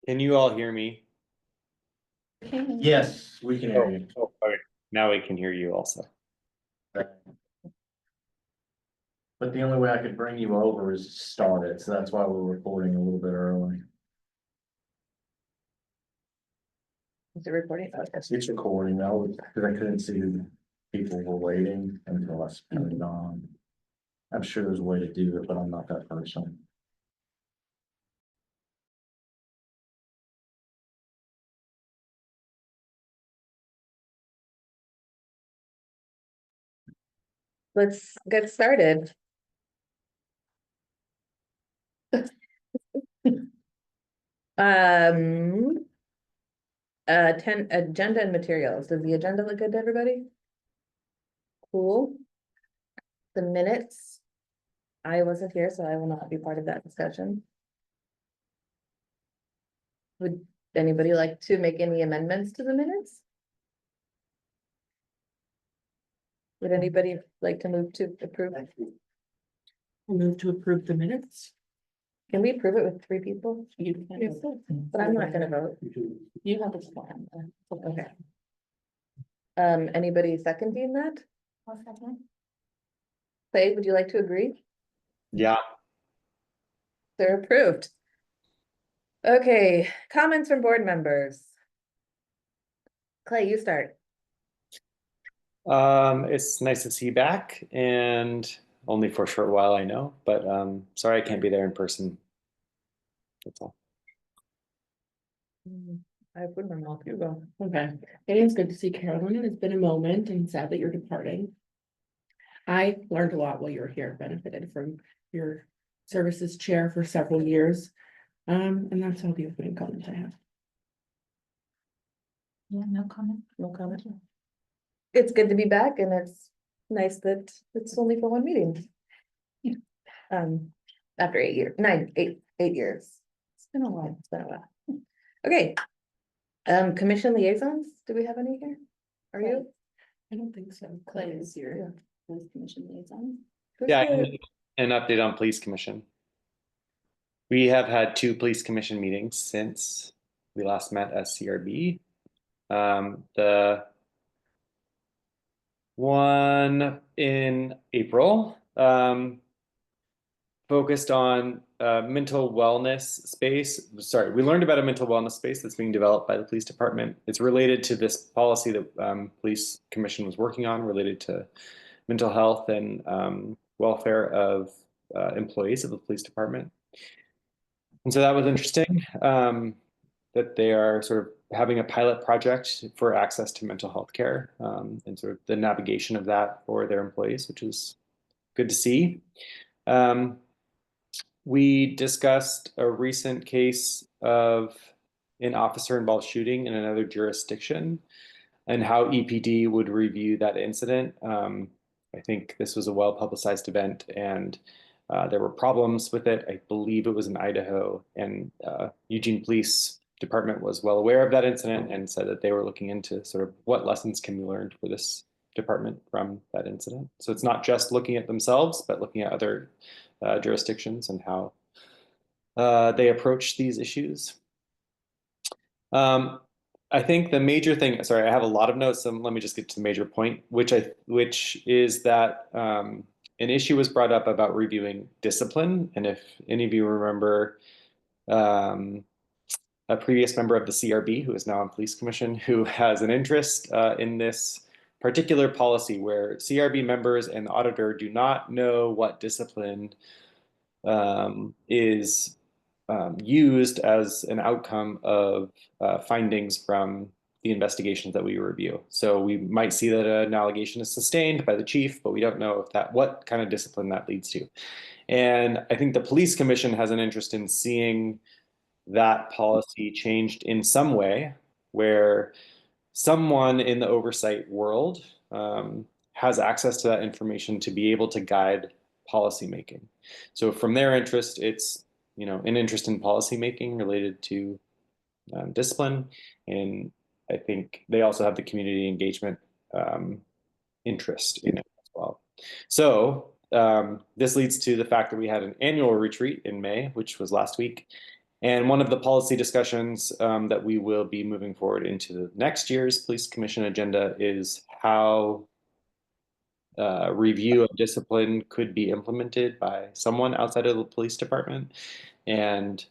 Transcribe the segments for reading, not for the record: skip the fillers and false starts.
Can you all hear me? Yes, we can hear you. Oh, okay. Now we can hear you also. But the only way I could bring you over is to start it, so that's why we're recording a little bit early. Is it recording? Oh, It's recording now, because I couldn't see who people were waiting until I turned it on. I'm sure there's a way to do it, but I'm not that person. let's get started. Um. 10 agenda and materials. Does the agenda look good to everybody? Cool. The minutes. I wasn't here, so I will not be part of that discussion. Would anybody like to make any amendments to the minutes? Would anybody like to move to approve? Move to approve the minutes. Can we approve it with 3 people? You can. But I'm not gonna vote. You have a plan. Okay. Anybody seconding that? Clay, would you like to agree? Yeah, They're approved. Okay, comments from board members. Clay, you start. it's nice to see you back and only for a short while, I know, but sorry I can't be there in person. That's all. I would not know if you go. Okay, it is good to see Carolyn, and it's been a moment and sad that you're departing. I learned a lot while you were here, benefited from your services chair for several years. And that's all the opening comments I have. Yeah, no comment. No comment. It's good to be back and it's nice that it's only for 1 meeting. After 8 years, 8 years. It's been a while, it's been a while. Okay. Commission liaisons, do we have any here? Are you? I don't think so. Clay is here. Police commission liaison. Yeah, an update on police commission. We have had 2 police commission meetings since we last met as CRB. The one in April focused on mental wellness space. Sorry, we learned about a mental wellness space that's being developed by the police department. It's related to this policy that police commission was working on related to mental health and welfare of employees of the police department. And so that was interesting that they are sort of having a pilot project for access to mental health care and sort of the navigation of that for their employees, which is good to see. We discussed a recent case of an officer-involved shooting in another jurisdiction and how EPD would review that incident. I think this was a well-publicized event and there were problems with it. I believe it was in Idaho, and Eugene Police Department was well aware of that incident and said that they were looking into sort of what lessons can be learned for this department from that incident. So it's not just looking at themselves, but looking at other jurisdictions and how they approach these issues. I think the major thing, sorry, I have a lot of notes, so let me just get to the major point, which is that an issue was brought up about reviewing discipline. And if any of you remember a previous member of the CRB who is now on police commission, who has an interest in this particular policy where CRB members and the auditor do not know what discipline is used as an outcome of findings from the investigations that we review. So we might see that an allegation is sustained by the chief, but we don't know if what kind of discipline that leads to. And I think the police commission has an interest in seeing that policy changed in some way where someone in the oversight world has access to that information to be able to guide policymaking. So from their interest, it's an interest in policymaking related to discipline, and I think they also have the community engagement interest in it as well. So this leads to the fact that we had an annual retreat in May, which was last week, And one of the policy discussions that we will be moving forward into the next year's police commission agenda is how review of discipline could be implemented by someone outside of the police department, and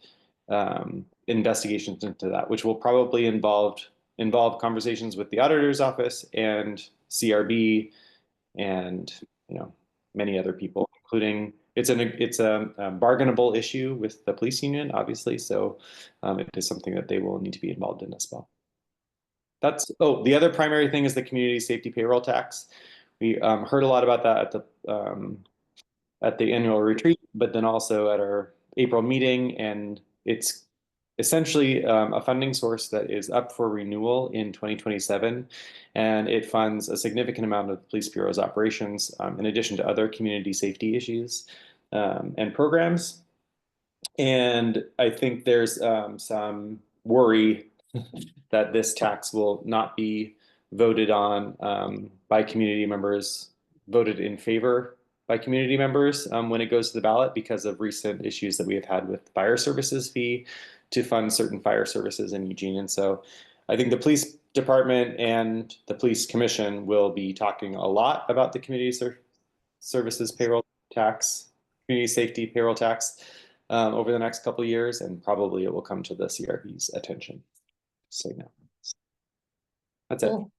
investigations into that, which will probably involve conversations with the auditor's office and CRB and many other people, including it's a bargainable issue with the police union, obviously. So it is something that they will need to be involved in as well. The other primary thing is the community safety payroll tax. We heard a lot about that at the annual retreat, but then also at our April meeting, and it's essentially a funding source that is up for renewal in 2027, and it funds a significant amount of the Police Bureau's operations, in addition to other community safety issues and programs. And I think there's some worry that this tax will not be voted on by community members, voted in favor by community members when it goes to the ballot, because of recent issues that we have had with fire services fee to fund certain fire services in Eugene. And so I think the police department and the police commission will be talking a lot about the community services payroll tax, community safety payroll tax over the next couple of years, and probably it will come to the CRB's attention. So yeah, that's it. Cool.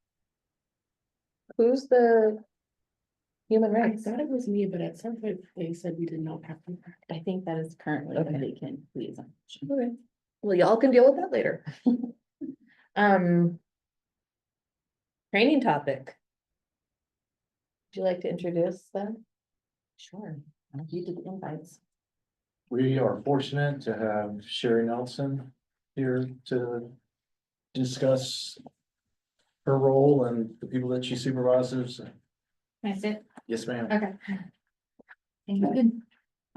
Who's the human I rights? thought it was me, but at some point they said we did not have to. I think that is currently a Okay. vacant liaison. Okay. Well, y'all can deal with that later. Training topic. Would you like to introduce them? Sure. You did the invites. We are fortunate to have Sherry Nelson here to discuss her role and the people that she supervises. Can I sit? Yes, ma'am. Okay. Thank you.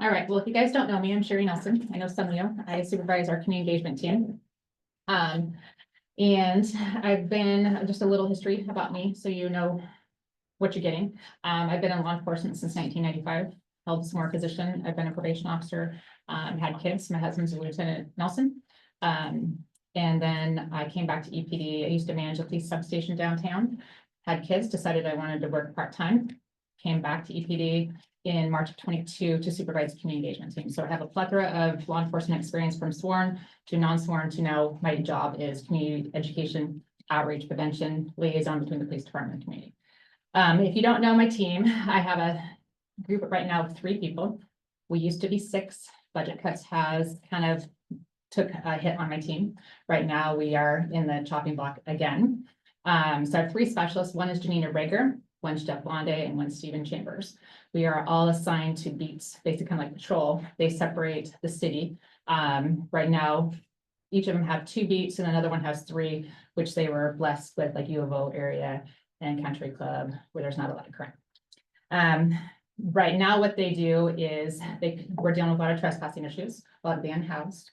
All right, well, if you guys don't know me, I'm Sherry Nelson. I know some of you. I supervise our community engagement team. And I've been, just a little history about me, so you know what you're getting. I've been in law enforcement since 1995, held a similar position. I've been a probation officer, had kids. My husband's a Lieutenant Nelson. And then I came back to EPD. I used to manage a police substation downtown, had kids, decided I wanted to work part-time, came back to EPD in March of 22 to supervise the community engagement team. So I have a plethora of law enforcement experience from sworn to non-sworn to now my job is community education, outreach, prevention, liaison between the police department and community. If you don't know my team, I have a group right now of 3 people. We used to be 6. Budget cuts has kind of took a hit on my team. Right now, we are in the chopping block again. So I have 3 specialists. One is Janina Rager, one's Jeff Blonde, and one's Stephen Chambers. We are all assigned to beats, basically kind of like patrol. They separate the city. Right now, each of them have 2 beats and another one has 3, which they were blessed with, like U of O area and Country Club, where there's not a lot of crime. Right now, what they do is we're dealing with a lot of trespassing issues, a lot of the unhoused.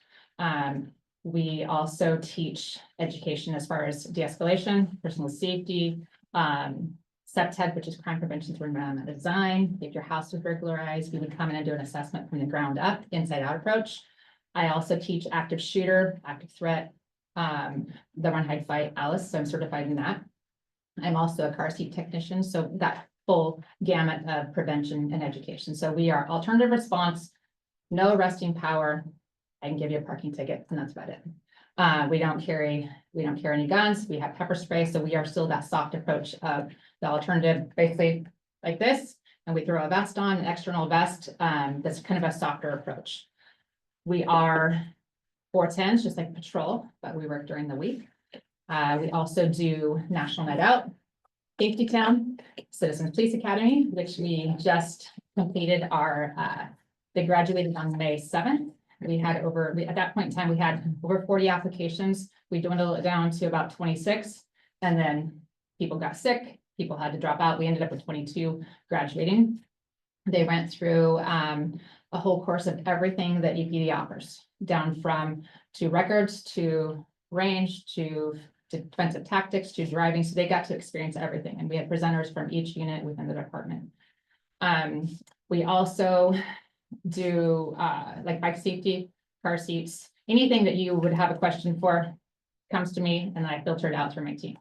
We also teach education as far as de-escalation, personal safety, CPTED, which is crime prevention through environmental design. If your house was burglarized, we would come in and do an assessment from the ground up, inside out approach. I also teach active shooter, active threat, the run, hide, fight, Alice, so I'm certified in that. I'm also a car seat technician, so that full gamut of prevention and education. So we are alternative response, no arresting power. I can give you a parking ticket and that's about it. We don't carry any guns. We have pepper spray. So we are still that soft approach of the alternative, basically like this. And we throw a vest on, an external vest. That's kind of a softer approach. We are 410s, just like patrol, but we work during the week. We also do National Night Out, Safety Town, Citizens Police Academy, which we just completed they graduated on May 7th. We had at that point in time, we had over 40 applications. We dwindled it down to about 26. And then people got sick, people had to drop out. We ended up with 22 graduating. They went through a whole course of everything that EPD offers, down to records, to range, to defensive tactics, to driving. So they got to experience everything. And we had presenters from each unit within the department. We also do like bike safety, car seats, anything that you would have a question for comes to me and I filter it out through my team.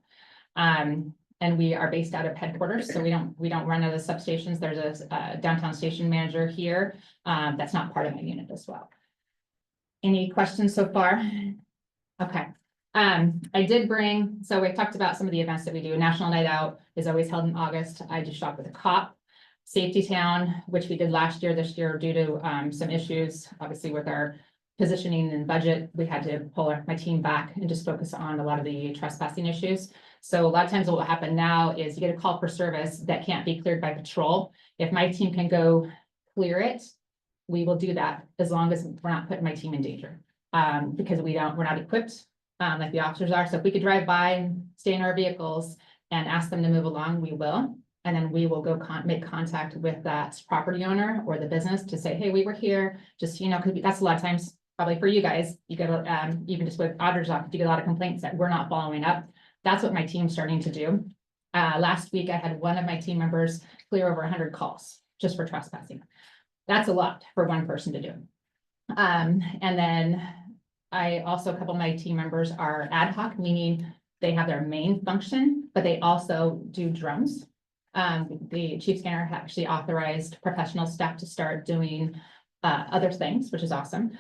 And we are based out of headquarters, so we don't run out of substations. There's a downtown station manager here, that's not part of my unit as well. Any questions so far? Okay. I did bring, so we talked about some of the events that we do. National Night Out is always held in August. I just shop with a cop. Safety Town, which we did last year, this year due to some issues, obviously with our positioning and budget, we had to pull my team back and just focus on a lot of the trespassing issues. So a lot of times what will happen now is you get a call for service that can't be cleared by patrol. If my team can go clear it, we will do that as long as we're not putting my team in danger. Because we're not equipped like the officers are. So if we could drive by and stay in our vehicles and ask them to move along, we will. And then we will go make contact with that property owner or the business to say, hey, we were here, just, you know, because that's a lot of times, probably for you guys, you get, even just with auditor's office, you get a lot of complaints that we're not following up. That's what my team's starting to do. Last week, I had one of my team members clear over 100 calls just for trespassing. That's a lot for one person to do. And then I also, a couple of my team members are ad hoc, meaning they have their main function, but they also do drones. The chief scanner actually authorized professional staff to start doing other things, which is awesome.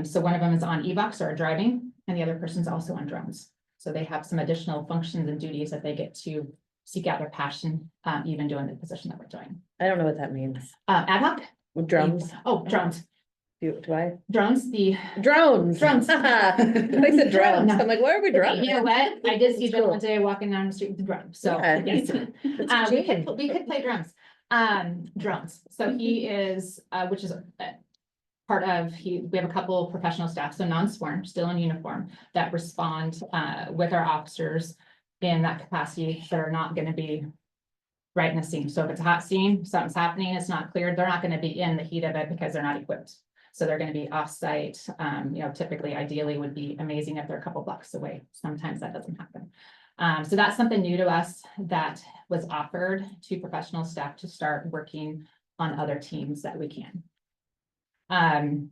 So one of them is on EVOX or driving, and the other person's also on drones. So they have some additional functions and duties that they get to seek out their passion, even doing the position that we're doing. I don't know what that means. Ad hoc? Drums, Oh, drones. do I? Drones, the Drones. Drones. I said drums. I'm like, why are we drums? You know what? I did see That's them cool. one day walking down the street with the drum, so. Yeah. yes. That's We cheating. could play drums, drones. So he is, which is part of, we have a couple professional staff, so non-sworn, still in uniform, that respond with our officers in that capacity that are not gonna be right in the scene. So if it's a hot scene, something's happening, it's not cleared, they're not gonna be in the heat of it because they're not equipped. So they're gonna be off-site, you know, typically, ideally would be amazing if they're a couple blocks away. Sometimes that doesn't happen. So that's something new to us that was offered to professional staff to start working on other teams that we can. And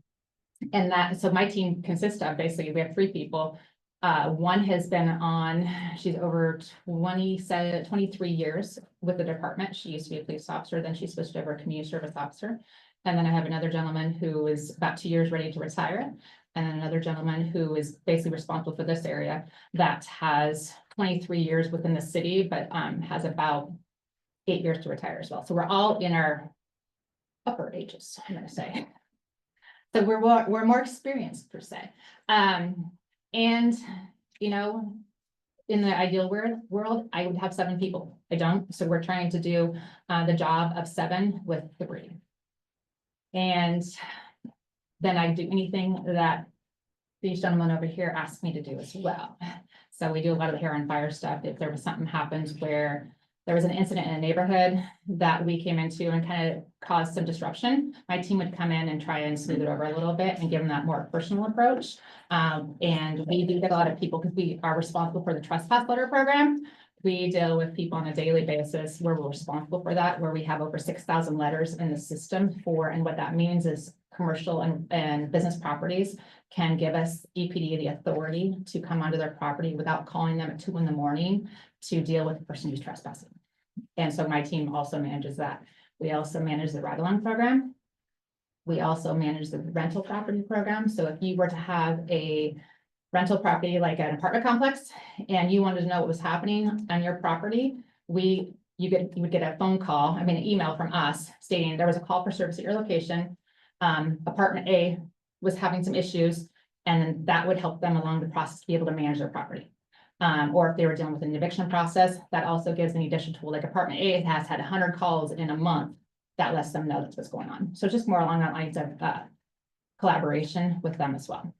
that, so my team consists of, basically, we have 3 people. One has been on, she's over 23 years with the department. She used to be a police officer, then she switched over to community service officer. And then I have another gentleman who is about 2 years ready to retire. And then another gentleman who is basically responsible for this area that has 23 years within the city, but has about 8 years to retire as well. So we're all in our upper ages, I'm gonna say. So we're more experienced per se. And, you know, in the ideal world, I would have 7 people. I don't. So we're trying to do the job of 7 with 3. And then I do anything that these gentlemen over here ask me to do as well. So we do a lot of the hair on fire stuff. If there was something happens where there was an incident in a neighborhood that we came into and kind of caused some disruption, my team would come in and try and smooth it over a little bit and give them that more personal approach. And we do get a lot of people because we are responsible for the trespass letter program. We deal with people on a daily basis where we're responsible for that, where we have over 6,000 letters in the system for, and what that means is commercial and business properties can give us EPD the authority to come onto their property without calling them at 2 in the morning to deal with the person who's trespassing. And so my team also manages that. We also manage the ride-along program. We also manage the rental property program. So if you were to have a rental property like an apartment complex and you wanted to know what was happening on your property, you would get a phone call, an email from us stating there was a call for service at your location. Apartment A was having some issues, and then that would help them along the process to be able to manage their property. Or if they were dealing with an eviction process, that also gives an additional tool, like apartment A has had 100 calls in a month. That lets them know that's what's going on. So just more along that lines of collaboration with them as well.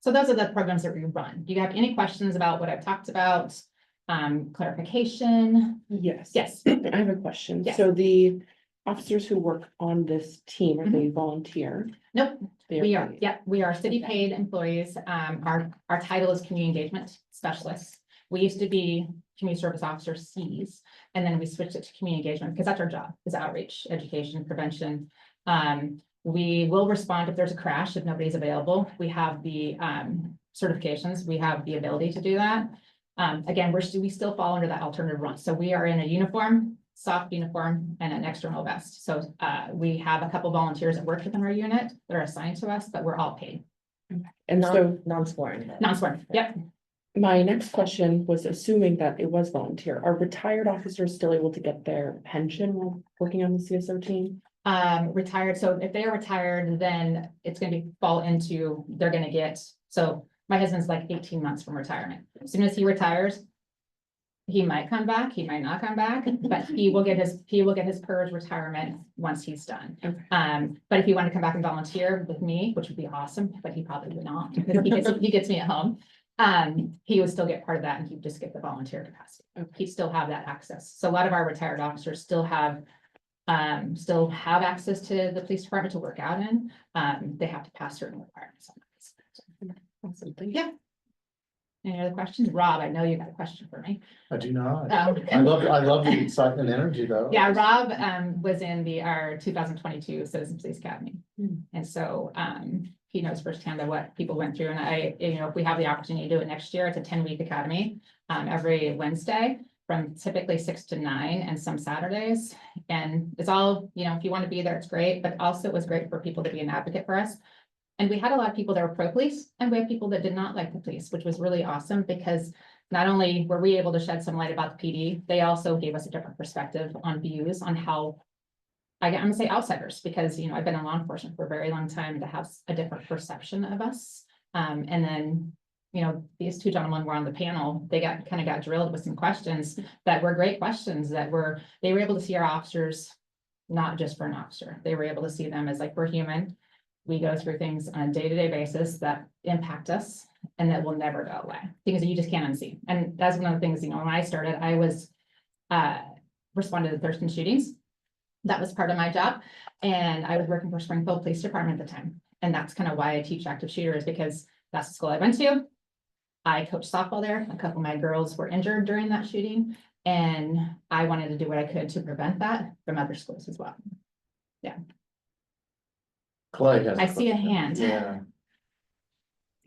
So those are the programs that we run. Do you have any questions about what I've talked about? Clarification? Yes. Yes. I have a question. Yes. So the officers who work on this team, are they volunteer? Nope. They We are, paid? yeah, we are city paid employees. Our title is community engagement specialist. We used to be community service officer Cs, and then we switched it to community engagement because that's our job, is outreach, education, prevention. We will respond if there's a crash, if nobody's available. We have the certifications, we have the ability to do that. Again, we still fall under that alternative run. So we are in a uniform, soft uniform, and an external vest. So we have a couple volunteers that work within our unit that are assigned to us, but we're all paid. And so Non-sworn. Non-sworn, yep. my next question was assuming that it was volunteer. Are retired officers still able to get their pension while working on the CSO team? Retired, so if they are retired, then it's gonna fall into, they're gonna get, so my husband's like 18 months from retirement. As soon as he retires, he might come back, he might not come back, but he will get his PERS retirement once he's done. Okay. But if he wanted to come back and volunteer with me, which would be awesome, but he probably would not, because he gets me at home. He would still get part of that, and he'd just get the volunteer capacity. He'd still have that access. So a lot of our retired officers still have access to the police department to work out in. They have to pass certain requirements. Awesome, thank you. Yeah. Any other questions? Rob, I know you got a question for me. I do not. Um, I love the excitement and energy though. Yeah, Rob was in our 2022 Citizen Police Academy. And so he knows firsthand of what people went through. And if we have the opportunity to do it next year, it's a 10-week academy every Wednesday from typically 6 to 9 and some Saturdays. And it's all, if you want to be there, it's great. But also it was great for people to be an advocate for us. And we had a lot of people that were pro-police, and we had people that did not like the police, which was really awesome because not only were we able to shed some light about the PD, they also gave us a different perspective on views on how, I'm gonna say outsiders, because, I've been in law enforcement for a very long time, to have a different perception of us. And then, these two gentlemen were on the panel, they got drilled with some questions that were great questions they were able to see our officers, not just for an officer. They were able to see them as like, we're human. We go through things on a day-to-day basis that impact us and that will never go away, things that you just can't unsee. And that's one of the things, when I started, I was responded to Thurston shootings. That was part of my job. And I was working for Springfield Police Department at the time. And that's kind of why I teach active shooters, because that's the school I went to. I coached softball there. A couple of my girls were injured during that shooting. And I wanted to do what I could to prevent that from other schools as well. Yeah. Clay has. I see a hand. Yeah.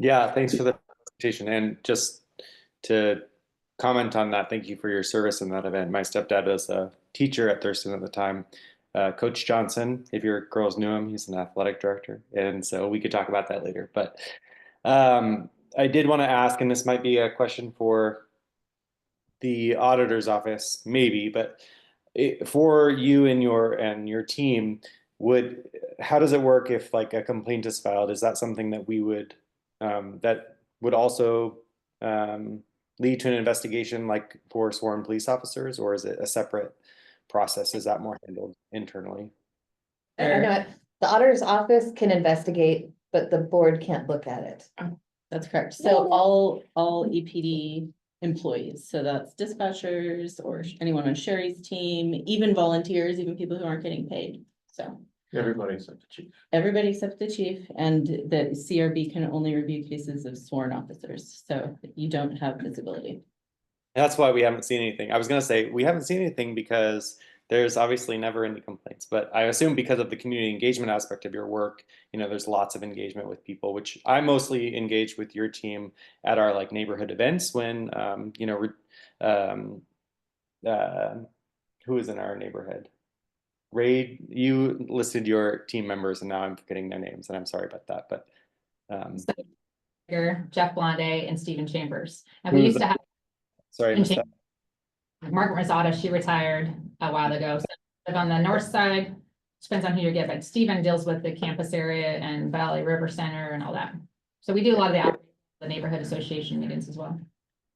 Yeah, thanks for the presentation. And just to comment on that, thank you for your service in that event. My stepdad was a teacher at Thurston at the time. Coach Johnson, if your girls knew him, he's an athletic director. And so we could talk about that later. But I did want to ask, and this might be a question for the auditor's office, maybe, but for you and your team, how does it work if like a complaint is filed? Is that something that we would that would also lead to an investigation like for sworn police officers, or is it a separate process? Is that more handled internally? I know it. The auditor's office can investigate, but the board can't look at it. That's correct. So all EPD employees, so that's dispatchers or anyone on Sherry's team, even volunteers, even people who aren't getting paid. So Everybody except the chief. everybody except the chief, and the CRB can only review cases of sworn officers, so you don't have visibility. That's why we haven't seen anything. I was going to say we haven't seen anything because there's obviously never any complaints, but I assume because of the community engagement aspect of your work, there's lots of engagement with people, which I mostly engage with your team at our like neighborhood events when, who is in our neighborhood? Ray, you listed your team members and now I'm forgetting their names and I'm sorry about that, but. Jeff Blonde and Stephen Chambers. And we used to have Sorry, I missed that. Margaret Rosada, she retired a while ago. So live on the north side, depends on who you get, but Stephen deals with the campus area and Valley River Center and all that. So we do a lot of the neighborhood association meetings as well.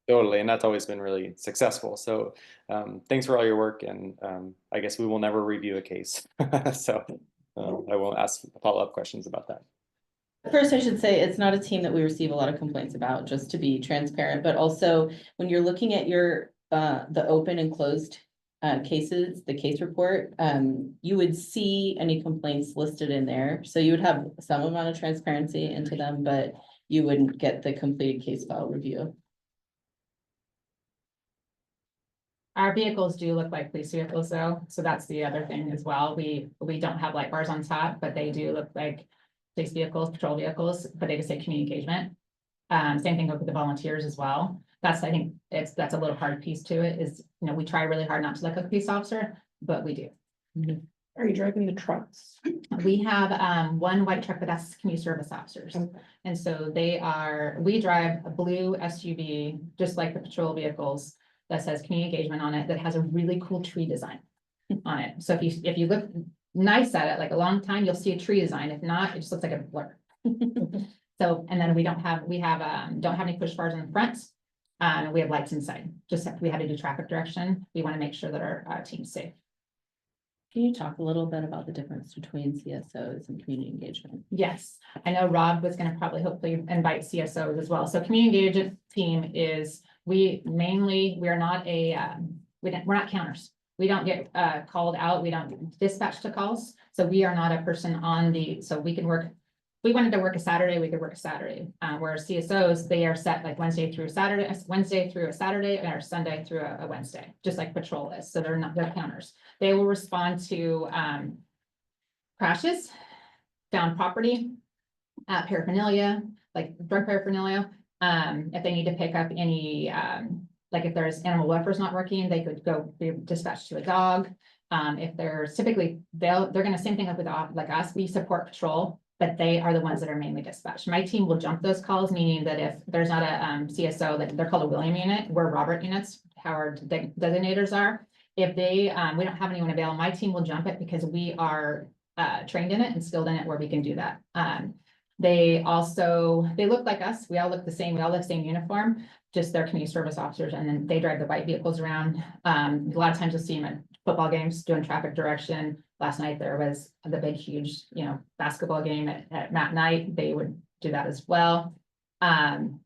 Totally, and that's always been really successful. So thanks for all your work, and I guess we will never review a case. So I won't ask follow-up questions about that. First, I should say it's not a team that we receive a lot of complaints about, just to be transparent, but also when you're looking at your the open and closed cases, the case report, you would see any complaints listed in there. So you would have some amount of transparency into them, but you wouldn't get the completed case file review. Our vehicles do look like police vehicles though, so that's the other thing as well. We don't have light bars on top, but they do look like police vehicles, patrol vehicles, but they just say community engagement. Same thing with the volunteers as well. That's, I think, that's a little hard piece to it is, you know, we try really hard not to look like a police officer, but we do. Are you driving the trucks? We have one white truck, but that's community service officers. Okay. And so we drive a blue SUV, just like the patrol vehicles, that says community engagement on it, that has a really cool tree design on it. So if you look nice at it, like a long time, you'll see a tree design. If not, it just looks like a blur. So, and then we don't have any push bars in the front. We have lights inside, just we had to do traffic direction. We want to make sure that our team's safe. Can you talk a little bit about the difference between CSOs and community engagement? Yes, I know Rob was gonna probably hopefully invite CSOs as well. So community engagement team is, we're not we're not counters. We don't get called out. We don't dispatch to calls. So we are not a person so we can work. If we wanted to work a Saturday, we could work a Saturday. Whereas CSOs, they are set like Wednesday through a Saturday, or Sunday through a Wednesday, just like patrol is. So they're counters. They will respond to crashes, found property, paraphernalia, like drug paraphernalia. If they need to pick up any, like if there's animal welfare's not working, they could go be dispatched to a dog. If there's typically, they're gonna same thing like us, we support patrol, but they are the ones that are mainly dispatched. My team will jump those calls, meaning that if there's not a CSO, that they're called a William unit, we're Robert units, how our designators are. If we don't have anyone available, my team will jump it because we are trained in it and skilled in it where we can do that. They look like us. We all look the same. We all have the same uniform, just they're community service officers, and then they drive the white vehicles around. A lot of times you'll see them at football games doing traffic direction. Last night there was the big, huge, basketball game at Matt Night. They would do that as well. And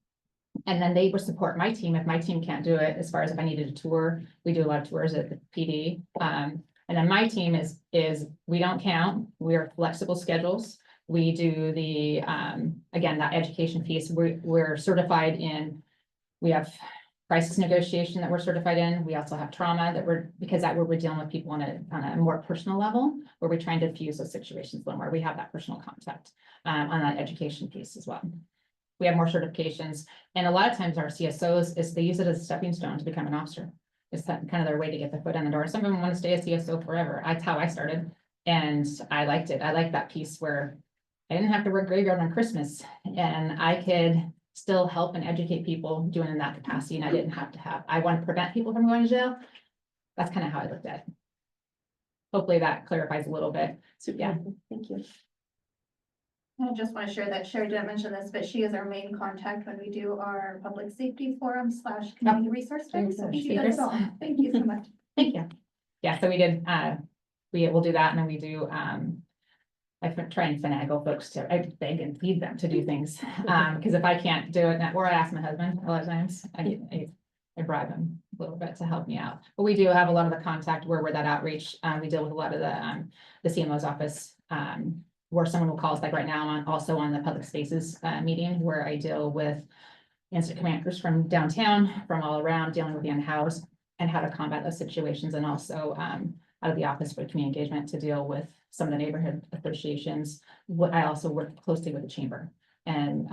then they would support my team if my team can't do it. As far as if I needed a tour, we do a lot of tours at the PD. And then my team is we don't count. We're flexible schedules. We do the again, that education piece. We're certified in. We have crisis negotiation that we're certified in. We also have trauma that we're dealing with people on a more personal level, where we're trying to diffuse those situations a little more. We have that personal contact on that education piece as well. We have more certifications, and a lot of times our CSOs they use it as a stepping stone to become an officer. It's kind of their way to get their foot in the door. Some of them want to stay a CSO forever. That's how I started, and I liked it. I liked that piece where I didn't have to work graveyard on Christmas, and I could still help and educate people doing in that capacity, and I didn't have to I want to prevent people from going to jail. That's kind of how I looked at it. Hopefully that clarifies a little bit. So yeah, Thank you. I just want to share that Sherry didn't mention this, but she is our main contact when we do our public safety forum / community resource day. So she does it all. Thank you so much. Thank you. Yeah, so we did, we will do that, and then we do, I try and finagle folks I beg and plead them to do things, because if I can't do it, or I ask my husband a lot of times, I bribe him a little bit to help me out. But we do have a lot of the contact where we're that outreach. We deal with a lot of the CMO's office, where someone will call us, like right now, I'm also on the public spaces meeting, where I deal with incident commanders from downtown, from all around, dealing with the unhoused and how to combat those situations, and also out of the office for community engagement to deal with some of the neighborhood associations. I also work closely with the chamber and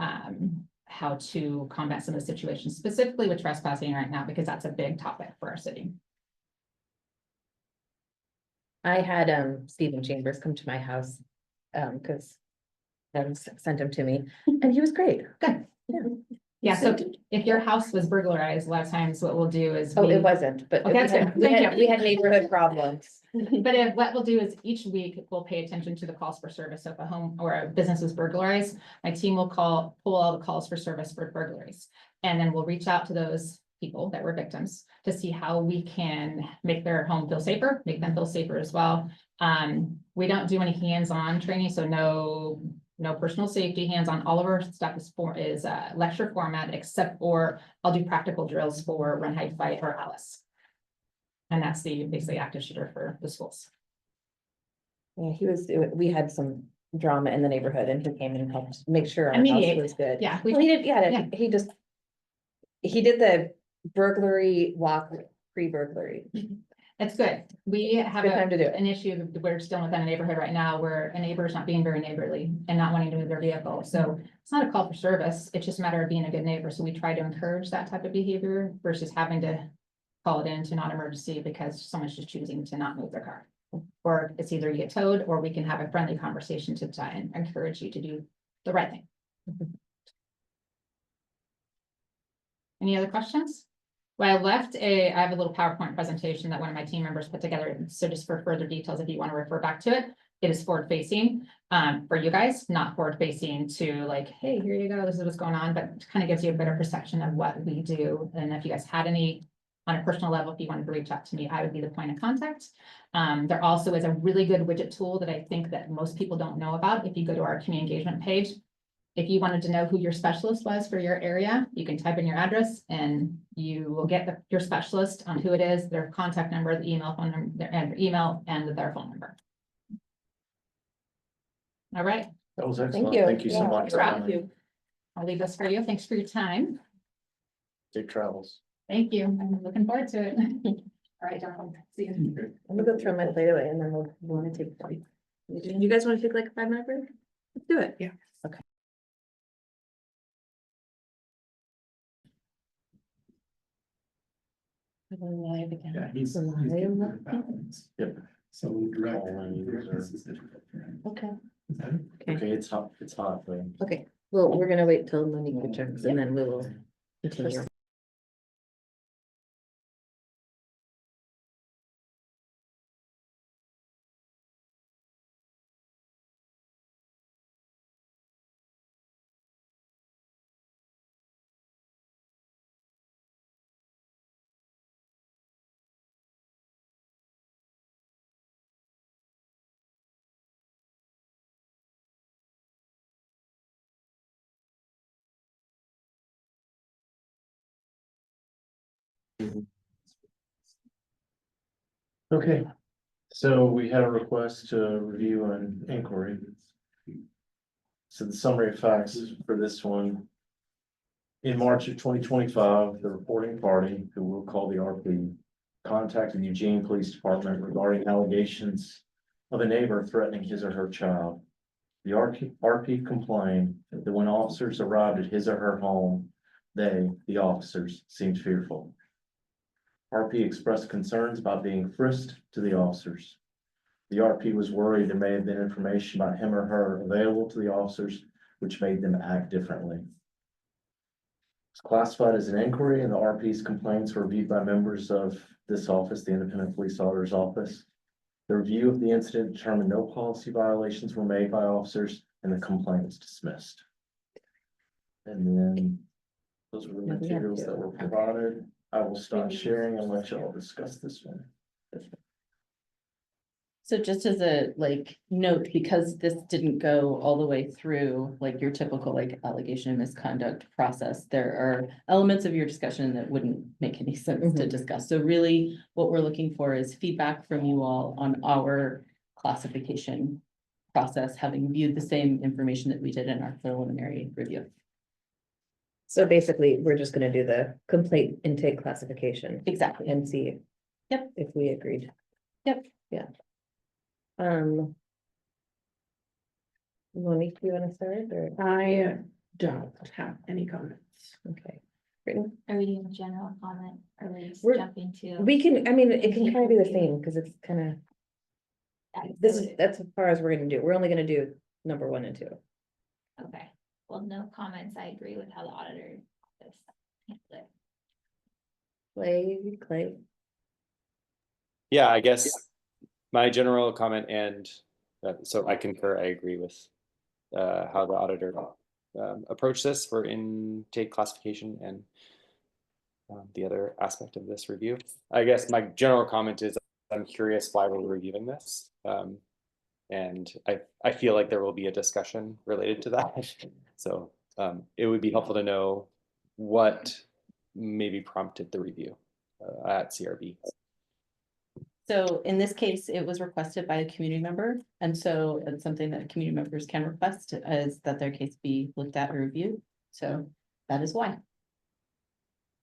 how to combat some of the situations, specifically with trespassing right now, because that's a big topic for our city. I had Stephen Chambers come to my house, because sent him to me, and he was great. Good. Yeah, so if your house was burglarized, a lot of times what we'll do is. Oh, it wasn't, but Okay, that's good. Thank you. we had neighborhood problems. But what we'll do is each week we'll pay attention to the calls for service. So if a home or a business is burglarized, my team will pull all the calls for service for burglaries. And then we'll reach out to those people that were victims to see how we can make their home feel safer, make them feel safer as well. We don't do any hands-on training, so no personal safety hands-on. All of our stuff is lecture format, except for I'll do practical drills for Run, Hide, Fight or Alice. And that's basically active shooter for the schools. Yeah, we had some drama in the neighborhood, and he came and helped make sure our And house mediate. was good. Yeah. Well, he did the burglary walk pre-burglary. It's good. We have Good time to do it. an issue that we're still within a neighborhood right now where a neighbor is not being very neighborly and not wanting to move their vehicle. So it's not a call for service. It's just a matter of being a good neighbor. So we try to encourage that type of behavior versus having to call it into non-emergency because someone's just choosing to not move their car. Or it's either you get towed or we can have a friendly conversation to try and encourage you to do the right thing. Any other questions? Well, I have a little PowerPoint presentation that one of my team members put together. So just for further details, if you want to refer back to it, it is forward facing for you guys, not forward facing to like, hey, here you go, this is what's going on, but kind of gives you a better perception of what we do. And if you guys had any on a personal level, if you wanted to reach out to me, I would be the point of contact. There also is a really good widget tool that I think that most people don't know about. If you go to our community engagement page, if you wanted to know who your specialist was for your area, you can type in your address and you will get your specialist on who it is, their contact number, the email, phone number, their email and their phone number. All right, That was excellent. you. Thank you so Yeah, much. for thank coming. I'll leave this for you. Thanks for your time. Safe travels. Thank you. I'm looking forward to it. All right, Jonathan. See you. I'm gonna go throw my plate away and then we'll want to take. You guys want to take like a 5-minute break? Let's do it. Yeah. Okay. We're going live again. Yeah, he's Live. good with balance. Yep. So direct. Direct is difficult for him. Okay, Is that it? Okay, it's hot, though. okay. Well, we're gonna wait till Monique returns and then we will continue. Okay, so we had a request to review an inquiry. So the summary of facts for this one. In March of 2025, the reporting party, who we'll call the RP, contacted Eugene Police Department regarding allegations of a neighbor threatening his or her child. The RP complained that when officers arrived at his or her home, the officers, seemed fearful. RP expressed concerns about being frisked to the officers. The RP was worried there may have been information about him or her available to the officers, which made them act differently. It's classified as an inquiry, and the RP's complaints were reviewed by members of this office, the Independent Police Auditor's Office. The review of the incident determined no policy violations were made by officers, and the complaint was dismissed. And then those were the Yeah, we have materials to. that were provided. I will stop sharing and let y'all discuss this one. So just as a note, because this didn't go all the way through your typical allegation of misconduct process, there are elements of your discussion that wouldn't make any sense to discuss. So really what we're looking for is feedback from you all on our classification process, having viewed the same information that we did in our preliminary review. So basically, we're just gonna do the complaint intake classification Exactly. and see. Yep. If we agreed. Yep. Yeah. Monique, do you wanna start or, I don't have any comments. okay. Brittany? Are we doing general comment or are we We're- jumping to? We can, I mean, it can kind of be the same, because it's kind of, that's as far as we're gonna do. We're only gonna do number 1 and 2. Okay, well, no comments. I agree with how the auditor. Clay. Yeah, I guess my general comment and so I concur, I agree with how the auditor approached this for intake classification and the other aspect of this review. I guess my general comment is I'm curious why we're reviewing this. And I feel like there will be a discussion related to that. So it would be helpful to know what maybe prompted the review at CRB. So in this case, it was requested by a community member. And so it's something that community members can request is that their case be looked at or reviewed. So that is why.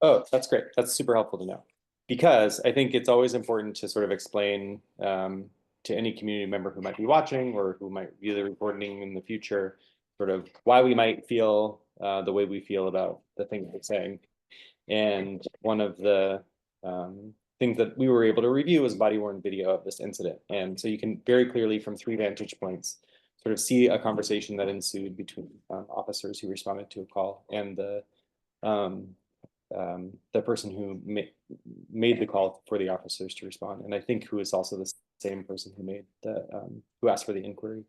Oh, that's great. That's super helpful to know. because I think it's always important to sort of explain to any community member who might be watching or who might view the recording in the future, sort of why we might feel the way we feel about the things we're saying. And one of the things that we were able to review was body worn video of this incident. And so you can very clearly from 3 vantage points sort of see a conversation that ensued between officers who responded to a call and the person who made the call for the officers to respond, and I think who is also the same person who made the who asked for the inquiry.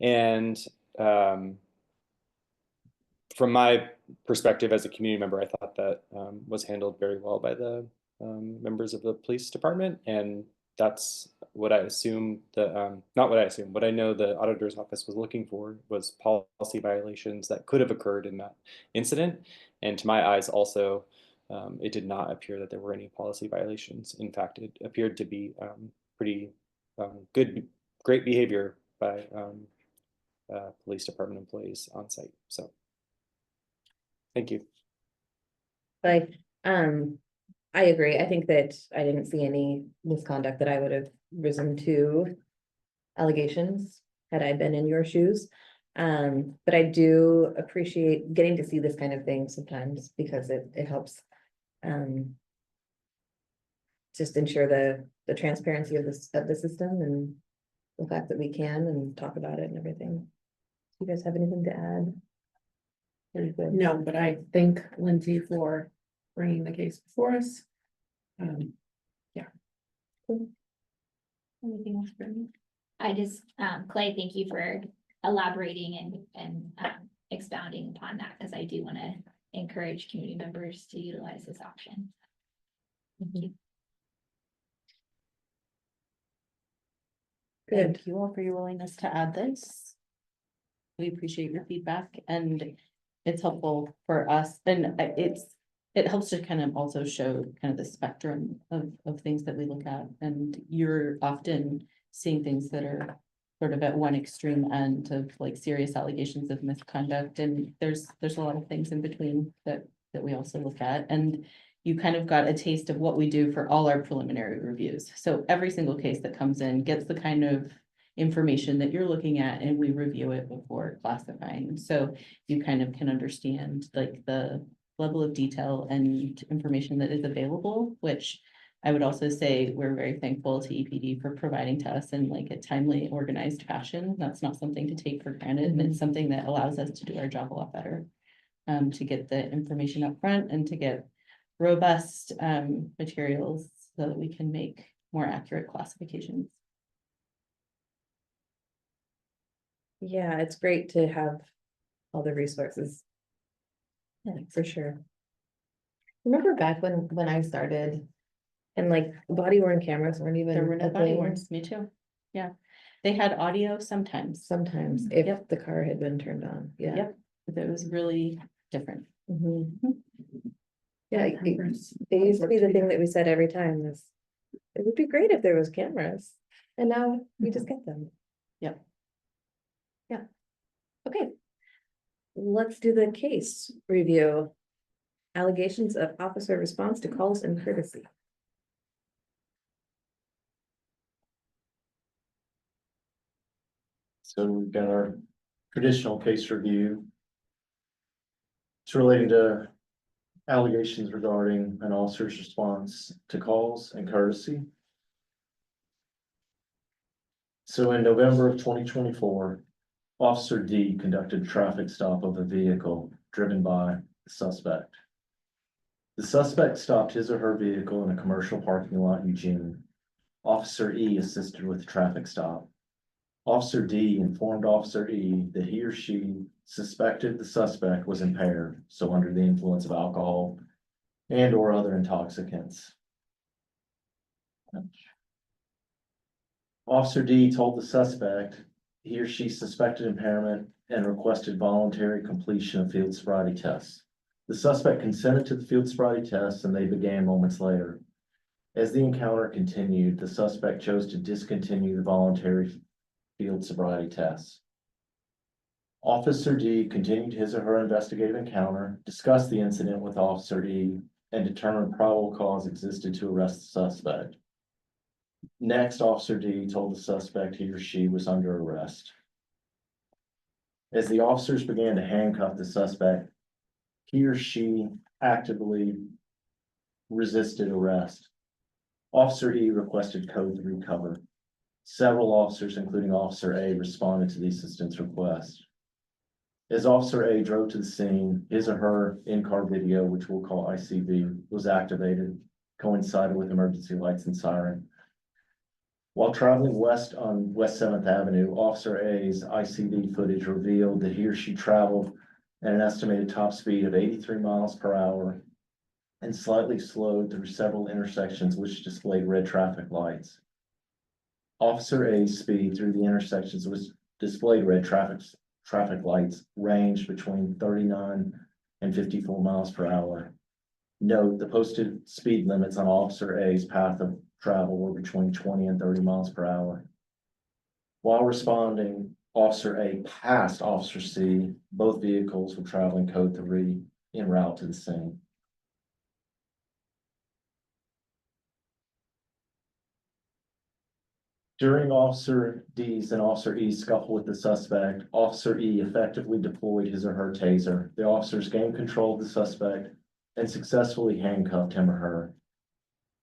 And from my perspective as a community member, I thought that was handled very well by the members of the police department, and that's what I assume the not what I assume, what I know the auditor's office was looking for was policy violations that could have occurred in that incident. And to my eyes also, it did not appear that there were any policy violations. In fact, it appeared to be pretty great behavior by police department employees on site. So thank you. Like, I agree. I think that I didn't see any misconduct that I would have risen to allegations had I been in your shoes. But I do appreciate getting to see this kind of thing sometimes because it helps just ensure the transparency of the system and the fact that we can and talk about it and everything. You guys have anything to add? Very good. No, but I thank Lindsay for bringing the case before us. Anything else for me? I just, Clay, thank you for elaborating and expounding upon that, because I do want to encourage community members to utilize this option. Thank you. Good. Thank you all for your willingness to add this. We appreciate your feedback, and it's helpful for us, and it helps to kind of also show kind of the spectrum of things that we look at, and you're often seeing things that are sort of at one extreme end of like serious allegations of misconduct, and there's a lot of things in between that we also look at, and you kind of got a taste of what we do for all our preliminary reviews. So every single case that comes in gets the kind of information that you're looking at, and we review it before classifying. So you kind of can understand like the level of detail and information that is available, which I would also say we're very thankful to EPD for providing to us in like a timely, organized fashion. That's not something to take for granted, and it's something that allows us to do our job a lot better. To get the information up front and to get robust materials so that we can make more accurate classifications. Yeah, it's great to have all the resources. Yeah, for sure. Remember back when I started and like body worn cameras weren't even. There were no a body thing? worns, me too. Yeah, they had audio sometimes. Sometimes if Yep. the car had been turned on, yeah. Yep, but it was really different. Mhm. Yeah, it used to be the thing that we said every time is, it would be great if there was cameras, and now we just get them. Yep. Yeah. Okay. Let's do the case review. Allegations of officer response to calls and courtesy. So we've got our traditional case review. It's relating to allegations regarding an officer's response to calls and courtesy. So in November of 2024, Officer D conducted a traffic stop of a vehicle driven by the suspect. The suspect stopped his or her vehicle in a commercial parking lot in Eugene. Officer E assisted with the traffic stop. Officer D informed Officer E that he or she suspected the suspect was impaired, so under the influence of alcohol and or other intoxicants. Officer D told the suspect he or she suspected impairment and requested voluntary completion of field sobriety tests. The suspect consented to the field sobriety tests and they began moments later. As the encounter continued, the suspect chose to discontinue the voluntary field sobriety tests. Officer D continued his or her investigative encounter, discussed the incident with Officer E, and determined probable cause existed to arrest the suspect. Next, Officer D told the suspect he or she was under arrest. As the officers began to handcuff the suspect, he or she actively resisted arrest. Officer E requested code 3 cover. Several officers, including Officer A, responded to the assistance request. As Officer A drove to the scene, his or her in-car video, which we'll call ICV, was activated, coincided with emergency lights and siren. While traveling west on West 7th Avenue, Officer A's ICV footage revealed that he or she traveled at an estimated top speed of 83 miles per hour and slightly slowed through several intersections which displayed red traffic lights. Officer A's speed through the intersections which displayed red traffic lights ranged between 39 and 54 miles per hour. Note, the posted speed limits on Officer A's path of travel were between 20 and 30 miles per hour. While responding, Officer A passed Officer C. Both vehicles were traveling code 3 en route to the scene. During Officer D's and Officer E's scuffle with the suspect, Officer E effectively deployed his or her taser. The officers gained control of the suspect and successfully handcuffed him or her.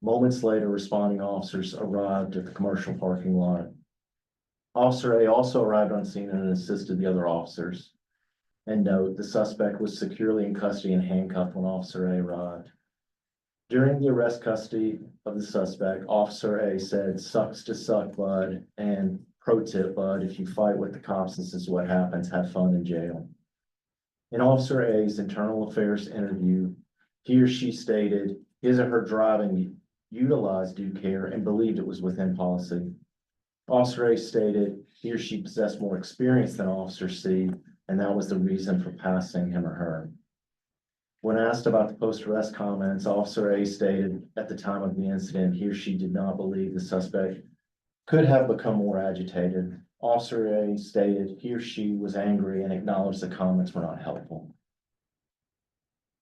Moments later, responding officers arrived at the commercial parking lot. Officer A also arrived on scene and assisted the other officers. And note, the suspect was securely in custody and handcuffed when Officer A arrived. During the arrest custody of the suspect, Officer A said, "Sucks to suck, bud," and "Pro tip, bud, if you fight with the cops, this is what happens. Have fun in jail." In Officer A's internal affairs interview, he or she stated his or her driving utilized due care and believed it was within policy. Officer A stated he or she possessed more experience than Officer C, and that was the reason for passing him or her. When asked about the post-arrest comments, Officer A stated at the time of the incident, he or she did not believe the suspect could have become more agitated. Officer A stated he or she was angry and acknowledged the comments were not helpful.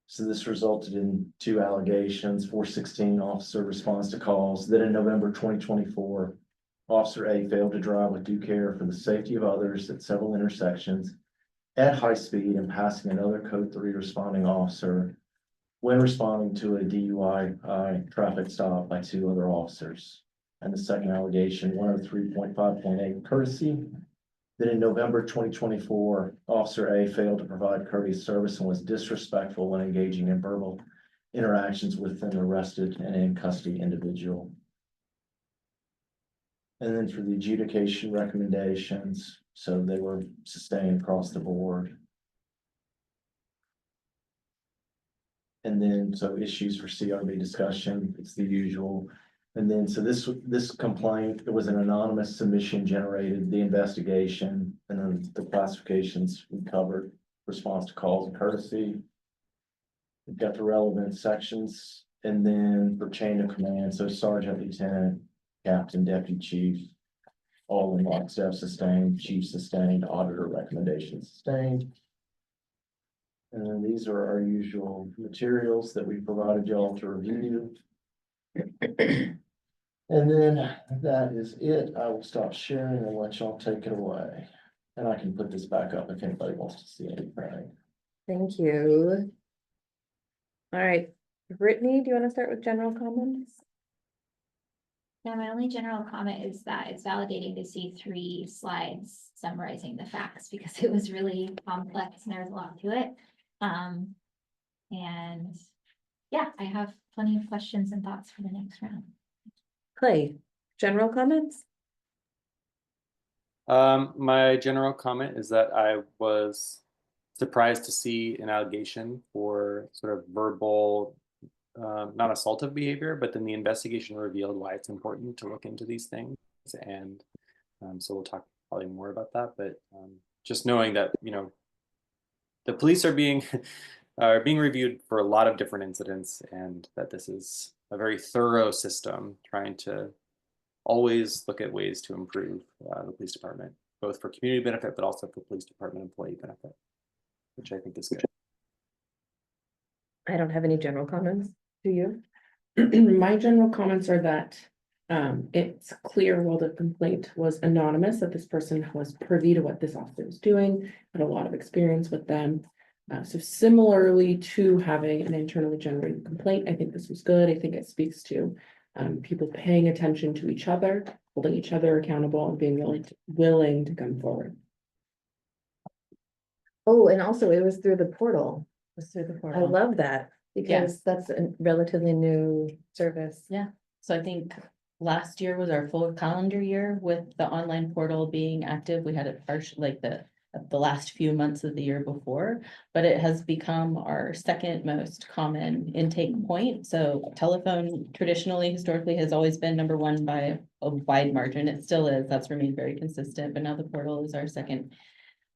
So this resulted in 2 allegations. 416 officer response to calls. Then in November 2024, Officer A failed to drive with due care for the safety of others at several intersections at high speed and passing another code 3 responding officer when responding to a DUI traffic stop by 2 other officers. And the second allegation, 103.5.8 courtesy. Then in November 2024, Officer A failed to provide courteous service and was disrespectful when engaging in verbal interactions with an arrested and in custody individual. And then for the adjudication recommendations, so they were sustained across the board. And then, so issues for CRB discussion, it's the usual. And then, so this complaint, it was an anonymous submission generated, the investigation, and then the classifications we covered, response to calls and courtesy. We've got the relevant sections, and then for chain of command, so sergeant, lieutenant, captain, deputy chief, all in lockstep sustained, chief sustained, auditor recommendation sustained. And then these are our usual materials that we provided y'all to review. And then that is it. I will stop sharing and let y'all take it away. And I can put this back up if anybody wants to see anything. Thank you. All right, Brittany, do you want to start with general comments? Yeah, my only general comment is that it's validating to see 3 slides summarizing the facts because it was really complex and there's a lot to it. And yeah, I have plenty of questions and thoughts for the next round. Clay, general comments? My general comment is that I was surprised to see an allegation for sort of verbal, not assaultive behavior, but then the investigation revealed why it's important to look into these things. And so we'll talk probably more about that, but just knowing that, you know, the police are being reviewed for a lot of different incidents, and that this is a very thorough system trying to always look at ways to improve the police department, both for community benefit, but also for police department employee benefit, which I think is good. I don't have any general comments. Do you? My general comments are that it's clear while the complaint was anonymous that this person was privy to what this officer was doing, had a lot of experience with them. So similarly to having an internally generated complaint, I think this was good. I think it speaks to people paying attention to each other, holding each other accountable, and being willing to come forward. Oh, and also it was through the portal. Was through the I portal. love that because that's a relatively new service. So I think last year was our full calendar year with the online portal being active. We had it like the last few months of the year before, but it has become our second most common intake point. So telephone traditionally, historically has always been number one by a wide margin. It still is. That's remained very consistent, but now the portal is our second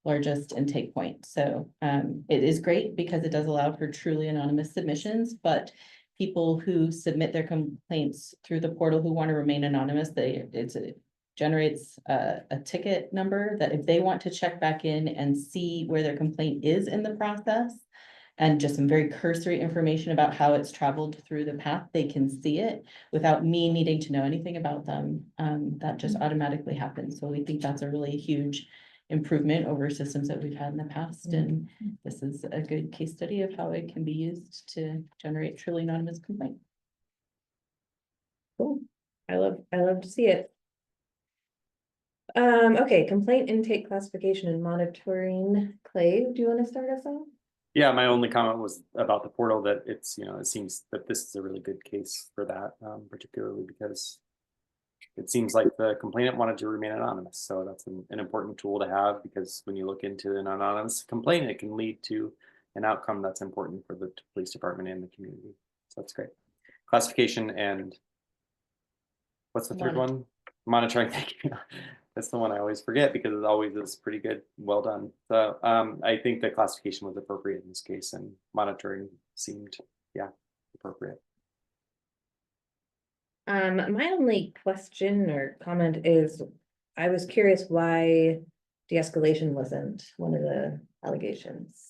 largest intake point. So it is great because it does allow for truly anonymous submissions, but people who submit their complaints through the portal who want to remain anonymous, it generates a ticket number that if they want to check back in and see where their complaint is in the process, and just some very cursory information about how it's traveled through the path, they can see it without me needing to know anything about them. That just automatically happens. So we think that's a really huge improvement over systems that we've had in the past. And this is a good case study of how it can be used to generate truly anonymous complaint. Cool. I love to see it. Okay, complaint intake classification and monitoring. Clay, do you want to start us off? Yeah, my only comment was about the portal, that it's, it seems that this is a really good case for that, particularly because it seems like the complainant wanted to remain anonymous. So that's an important tool to have, because when you look into an anonymous complaint, it can lead to an outcome that's important for the police department and the community. So that's great. Classification and what's the third one? Monitoring. Thank you. That's the one I always forget because it always is pretty good. Well done. So I think the classification was appropriate in this case, and monitoring seemed, appropriate. My only question or comment is, I was curious why de-escalation wasn't one of the allegations.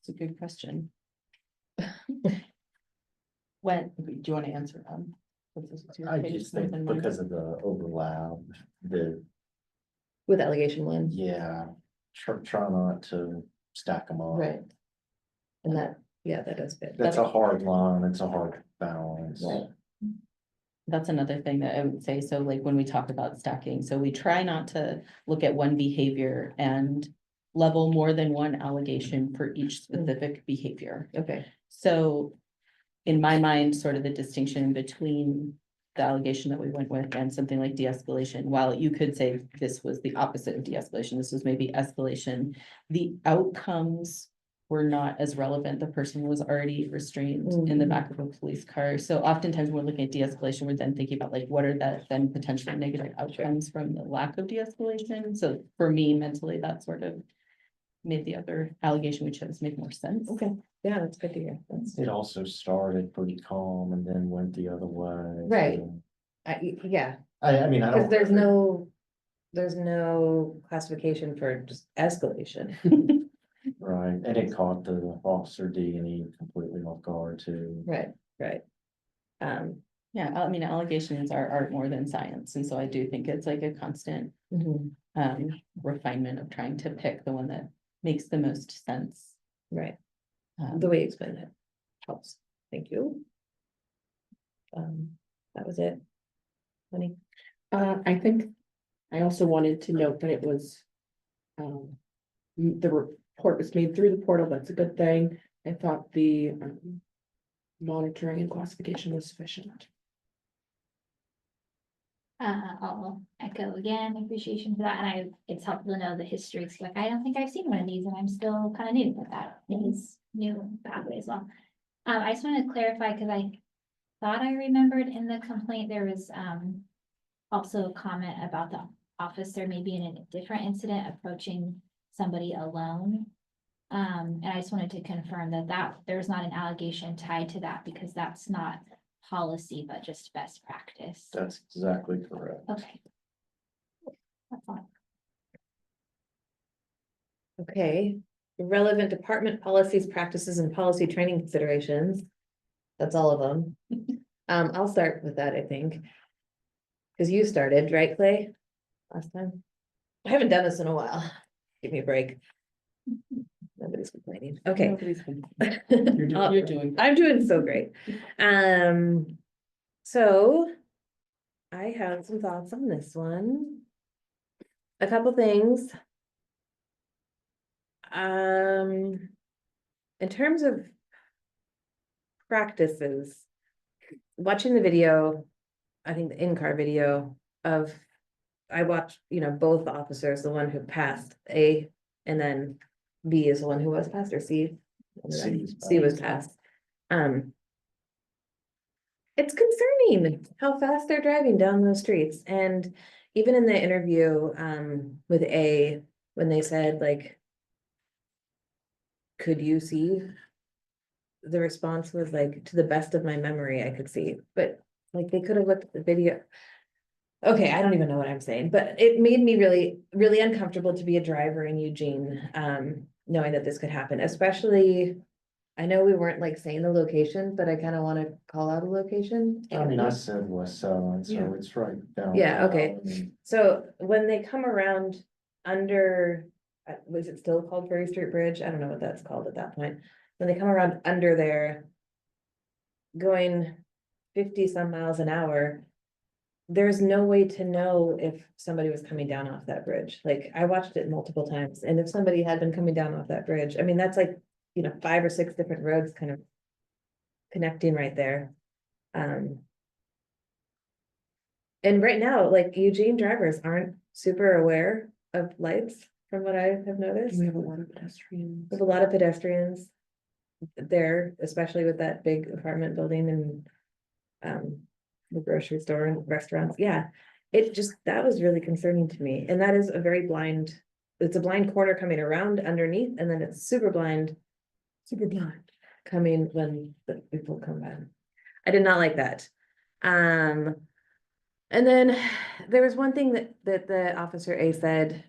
It's a good question. When, do you want to answer them? I just think because of the overlap, With allegation one, try not to stack them up. right? And that does fit. That's a hard line, it's a hard balance. Right. That's another thing that I would say. So like when we talk about stacking, so we try not to look at one behavior and level more than one allegation for each specific behavior. Okay. So in my mind, sort of the distinction between the allegation that we went with and something like de-escalation, while you could say this was the opposite of de-escalation, this was maybe escalation, the outcomes were not as relevant. The person was already restrained in the back of a police car. So oftentimes when we're looking at de-escalation, we're then thinking about like, what are the then potentially negative outcomes from the lack of de-escalation? So for me, mentally, that sort of made the other allegation we chose make more sense. Okay, yeah, that's good to hear. It also started pretty calm and then went the other way. Right. so- Yeah, I mean, I because don't. there's no classification for just escalation. Right, and it caught the officer D&E completely off guard too. Right. Yeah, I mean, allegations are art more than science. And so I do think it's like a constant Mhm, refinement of trying to pick the one that makes the most sense. right. Um, The way you explained it helps. Thank you. That was it. Honey. I think I also wanted to note that it was the report was made through the portal. That's a good thing. I thought the monitoring and classification was sufficient. I'll echo again, appreciation for that, and it's helpful to know the history, 'cause like, I don't think I've seen one of these, and I'm still kind of new with that, it is new pathway as well. I just wanted to clarify, because I thought I remembered in the complaint, there was, also a comment about the officer maybe in a different incident approaching somebody alone. And I just wanted to confirm that there's not an allegation tied to that, because that's not policy, but just best practice. That's exactly correct. Okay. That's all. Okay, relevant department policies, practices, and policy training considerations. That's all of them. I'll start with that, I think. Cause you started, right, Clay? Last time? I haven't done this in a while. Give me a break. Nobody's complaining. Okay. Nobody's complaining. You're doing. I'm doing so great. So I have some thoughts on this one. A couple things. In terms of practices, watching the video, I think the in-car video of, I watched, both officers, the one who passed A and then B is the one who was passed, or C? C was passed. It's concerning how fast they're driving down those streets, and even in the interview, with A, when they said like, could you see? The response was like, to the best of my memory, I could see, but like, they could have looked at the video. Okay, I don't even know what I'm saying, but it made me really, really uncomfortable to be a driver in Eugene, knowing that this could happen, especially. I know we weren't like saying the location, but I kind of want to call out a location. I mean, I said West Side, so Yeah. it's right down. Yeah, okay. I mean, So when they come around under, was it still called Ferry Street Bridge? I don't know what that's called at that point. When they come around under there, going 50 some miles an hour, there's no way to know if somebody was coming down off that bridge. Like, I watched it multiple times, and if somebody had been coming down off that bridge, I mean, that's like, 5 or 6 different roads kind of connecting right there. And right now, like, Eugene drivers aren't super aware of lights, from what I have noticed. We have a lot of pedestrians. There's a lot of pedestrians there, especially with that big apartment building and the grocery store and restaurants. Yeah, that was really concerning to me. And that is it's a blind corner coming around underneath, and then it's super blind coming when the people come by. I did not like that. And then there was one thing that the officer A said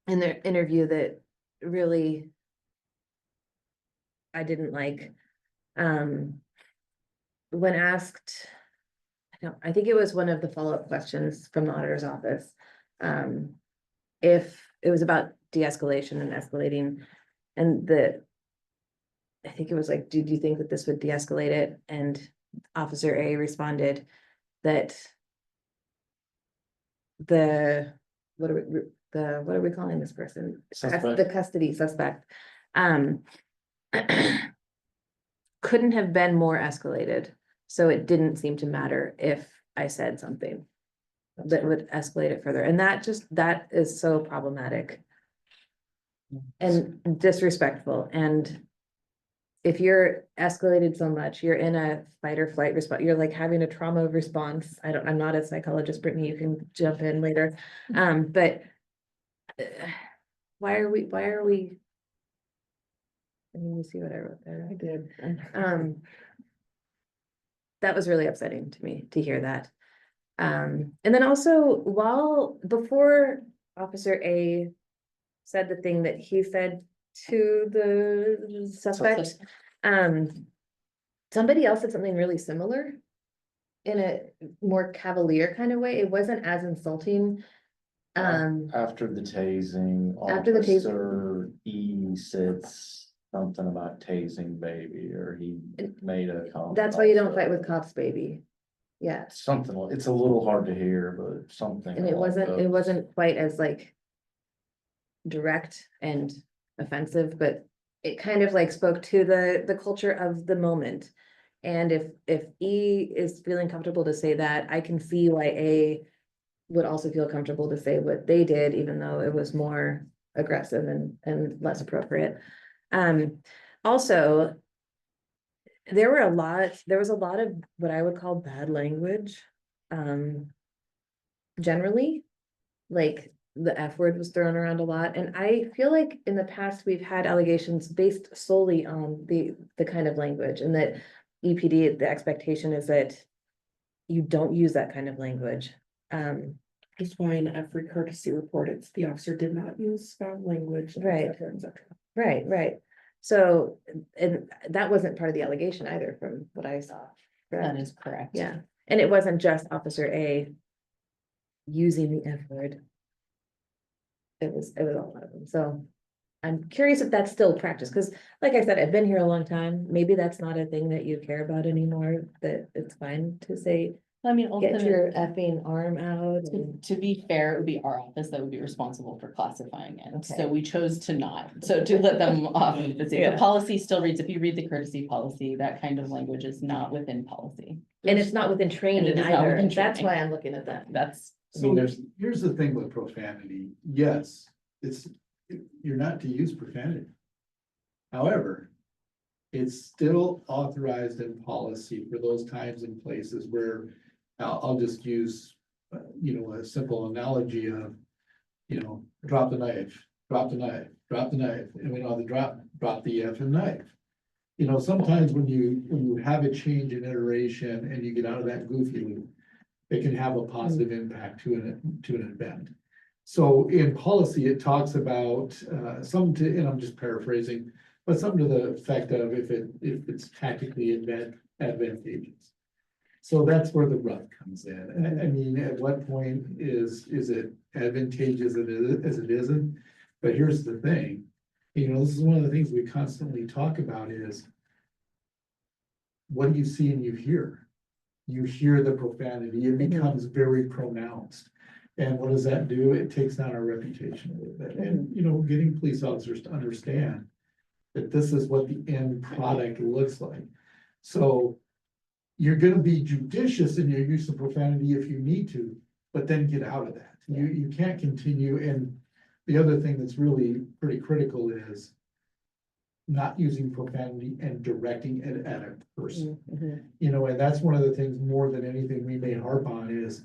in their interview that really I didn't like. When asked, I think it was one of the follow-up questions from the auditor's office. If it was about de-escalation and escalating, and I think it was like, did you think that this would de-escalate it? And Officer A responded that what are we calling this person? Suspect. The custody suspect. Couldn't have been more escalated, so it didn't seem to matter if I said something that would escalate it further, and that is so problematic and disrespectful. And if you're escalated so much, you're in a fight or flight response, you're like having a trauma response. I'm not a psychologist, Brittany, you can jump in later. But why are we, I mean, you see what I wrote there. I did. That was really upsetting to me to hear that. And then also before Officer A said the thing that he said to the suspect, somebody else said something really similar in a more cavalier kind of way. It wasn't as insulting. After the tasing, After the tasing. Officer E said something about tasing baby, or he made a comment. That's why you don't fight with cops, baby. Yeah, Something, it's a little hard to hear, but something. and it along those. wasn't quite as like direct and offensive, but it kind of like spoke to the culture of the moment. And if E is feeling comfortable to say that, I can see why A would also feel comfortable to say what they did, even though it was more aggressive and less appropriate. Also, there was a lot of what I would call bad language. Generally, like the F word was thrown around a lot, and I feel like in the past we've had allegations based solely on the kind of language, and that EPD, the expectation is that you don't use that kind of language. Just why in every courtesy report, the officer did not use foul language. Right. et cetera, et cetera. Right, right. So, and that wasn't part of the allegation either from what I saw. That correct? is correct. Yeah, and it wasn't just Officer A using the F word. It was a lot of them, so I'm curious if that's still practice, because like I said, I've been here a long time. Maybe that's not a thing that you care about anymore, that it's fine to say, I mean, get your ultimately, effing arm out. to be fair, it would be our office that would be responsible for classifying it, so Okay. we chose to not, so to let them off. of the Yeah. policy still reads, if you read the courtesy policy, that kind of language is not within policy. And it's not within And training it is not either, within that's training. why I'm looking at that. That's, I mean, So there's, here's the thing with profanity. Yes, you're not to use profanity. However, it's still authorized in policy for those times and places where I'll just use, a simple analogy of, drop the knife, drop the knife, drop the knife, and we know the drop the F and knife. Sometimes when you have a change in iteration and you get out of that goofy loop, it can have a positive impact to an event. So in policy, it talks about and I'm just paraphrasing, but something to the effect of if it's tactically advantageous. So that's where the rub comes in. I mean, at what point is it advantageous as it isn't? But here's the thing, this is one of the things we constantly talk about is what do you see and you hear? You hear the profanity, it becomes very pronounced. And what does that do? It takes down our reputation a little bit. And, getting police officers to understand that this is what the end product looks like. So you're gonna be judicious in your use of profanity if you need to, but then get out of that. You can't continue. And the other thing that's really pretty critical is not using profanity and directing it at a person. And that's one of the things more than anything we may harp on is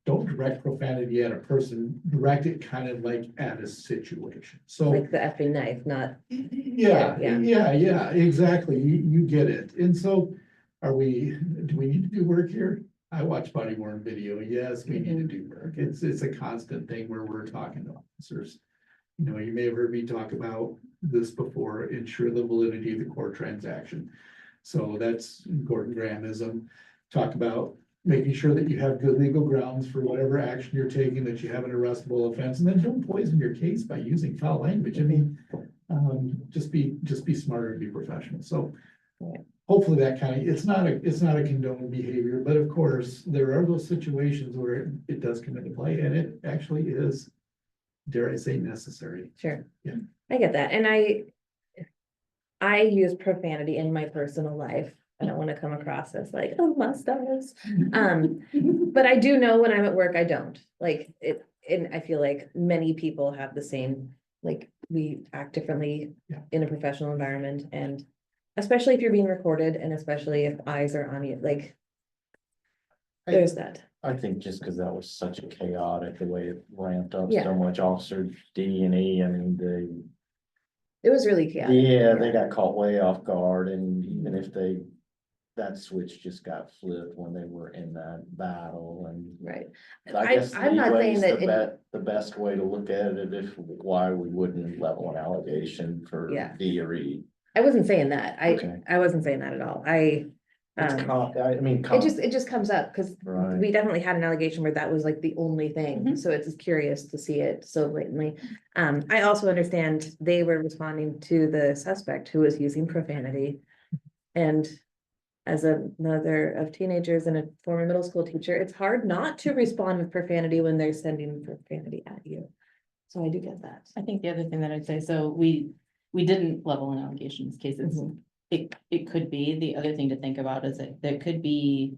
don't direct profanity at a person, direct it kind of like at a situation. So, Like the effing knife, not, yeah, exactly. You get it. And so do we need to do work here? I watch body worn video. Yes, we need to do work. It's a constant thing where we're talking to officers. You may have heard me talk about this before, ensure the validity of the court transaction. So that's Gordon Grahamism. Talk about making sure that you have good legal grounds for whatever action you're taking, that you have an arrestable offense, and then don't poison your case by using foul language. I mean, just be smarter and be professional. So Right. hopefully that it's not a condoned behavior, but of course, there are those situations where it does come into play, and it actually is, dare I say, necessary. sure. Yeah. I get that, and I use profanity in my personal life. I don't wanna come across as like, oh, mustache. But I do know when I'm at work, I don't, like, and I feel like many people have the same, like, we act differently Yeah. in a professional environment, and especially if you're being recorded, and especially if eyes are on you, like, there's that. I think just because that was such a chaotic, the way it ramped up Yeah. so much, Officer D and E, I mean, It was really chaotic. they got caught way off guard, and even if that switch just got flipped when they were in that battle, and Right. I guess I'm not saying leeway's that the best way to look at it, if why we wouldn't level an allegation for Yeah. D or E. I wasn't saying that. Okay. I wasn't saying that at all. It's It just comes up, because Right. we definitely had an allegation where that was like the only thing, Mhm. so it's just curious to see it so blatantly. I also understand they were responding to the suspect who was using profanity. And as a mother of teenagers and a former middle school teacher, it's hard not to respond with profanity when they're sending profanity at you. So I do get that. I think the other thing that I'd say, so we didn't level an allegation in this case. Mhm. It could be, the other thing to think about is that there could be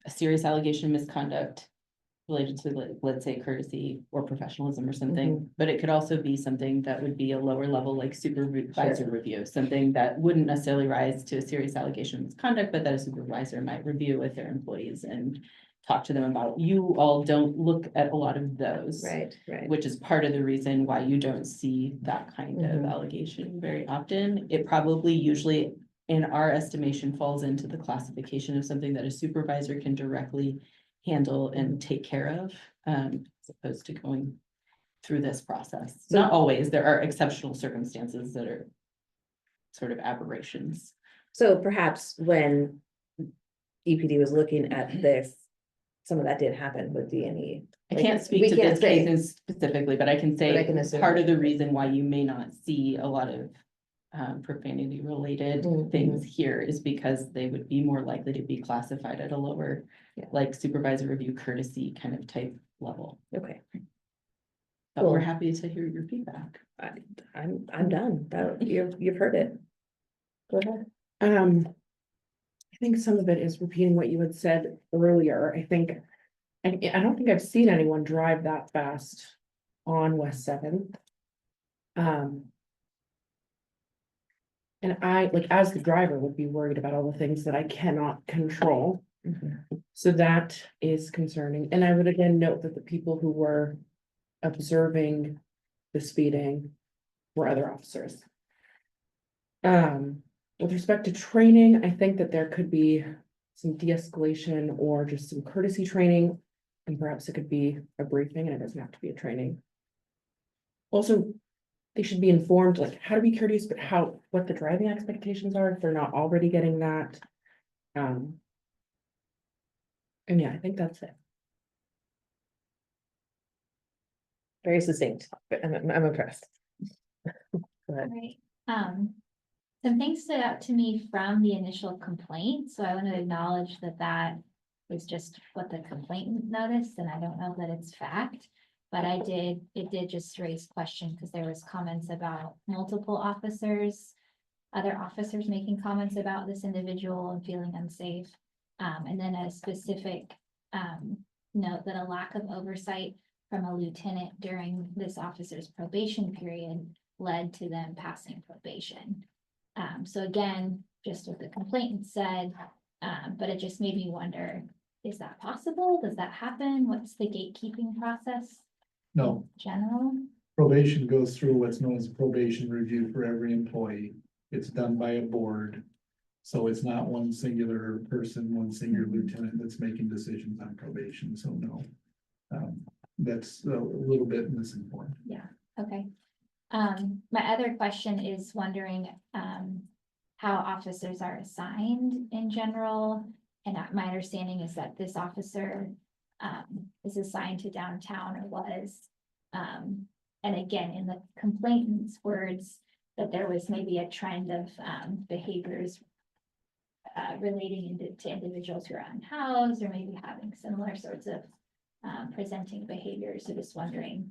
a serious allegation of misconduct related to, let's say, courtesy or professionalism or something, but it could also be something that would be a lower level, like supervisor review, something that wouldn't necessarily rise to a serious allegation of misconduct, but that a supervisor might review with their employees and talk to them about. You all don't look at a lot of those. Right, right. Which is part of the reason why you don't see that kind of Mhm. allegation very often. It probably usually, in our estimation, falls into the classification of something that a supervisor can directly handle and take care of, as opposed to going through this process. Not always, there are exceptional circumstances that are sort of aberrations. So perhaps when EPD was looking at this, some of that did happen with D&E. I Like, can't speak we to can't this say- case specifically, but I can But I say can assume. part of the reason why you may not see a lot of profanity related Mhm. things here is because they would be more likely to be classified at a lower, Yeah. like supervisor review courtesy kind of type level. Okay, But we're Cool. happy to hear your feedback. I'm done. You've heard it. Go ahead. I think some of it is repeating what you had said earlier. I don't think I've seen anyone drive that fast on West Seventh. And I, like, as the driver, would be worried about all the things that I cannot control. So that is concerning. And I would again note that the people who were observing the speeding were other officers. With respect to training, I think that there could be some de-escalation or just some courtesy training. And perhaps it could be a briefing and it doesn't have to be a training. Also, they should be informed, like, how to be courteous, but what the driving expectations are if they're not already getting that. And yeah, I think that's it. Very succinct, but I'm impressed. Go ahead. Right, some things stood out to me from the initial complaint, so I want to acknowledge that that was just what the complainant noticed, and I don't know that it's fact. But it did just raise question, because there was comments about multiple officers, other officers making comments about this individual and feeling unsafe. And then a specific, note that a lack of oversight from a lieutenant during this officer's probation period led to them passing probation. So again, just what the complainant said, but it just made me wonder, is that possible? Does that happen? What's the gatekeeping process? No, General? probation goes through what's known as a probation review for every employee. It's done by a board. So it's not one singular person, one singular lieutenant that's making decisions on probation, so no. That's a little bit misinformed. Okay. My other question is wondering, how officers are assigned in general. And my understanding is that this officer, is assigned to downtown or was. And again, in the complainant's words, that there was maybe a trend of, behaviors relating to individuals who are unhoused or maybe having similar sorts of presenting behaviors. So just wondering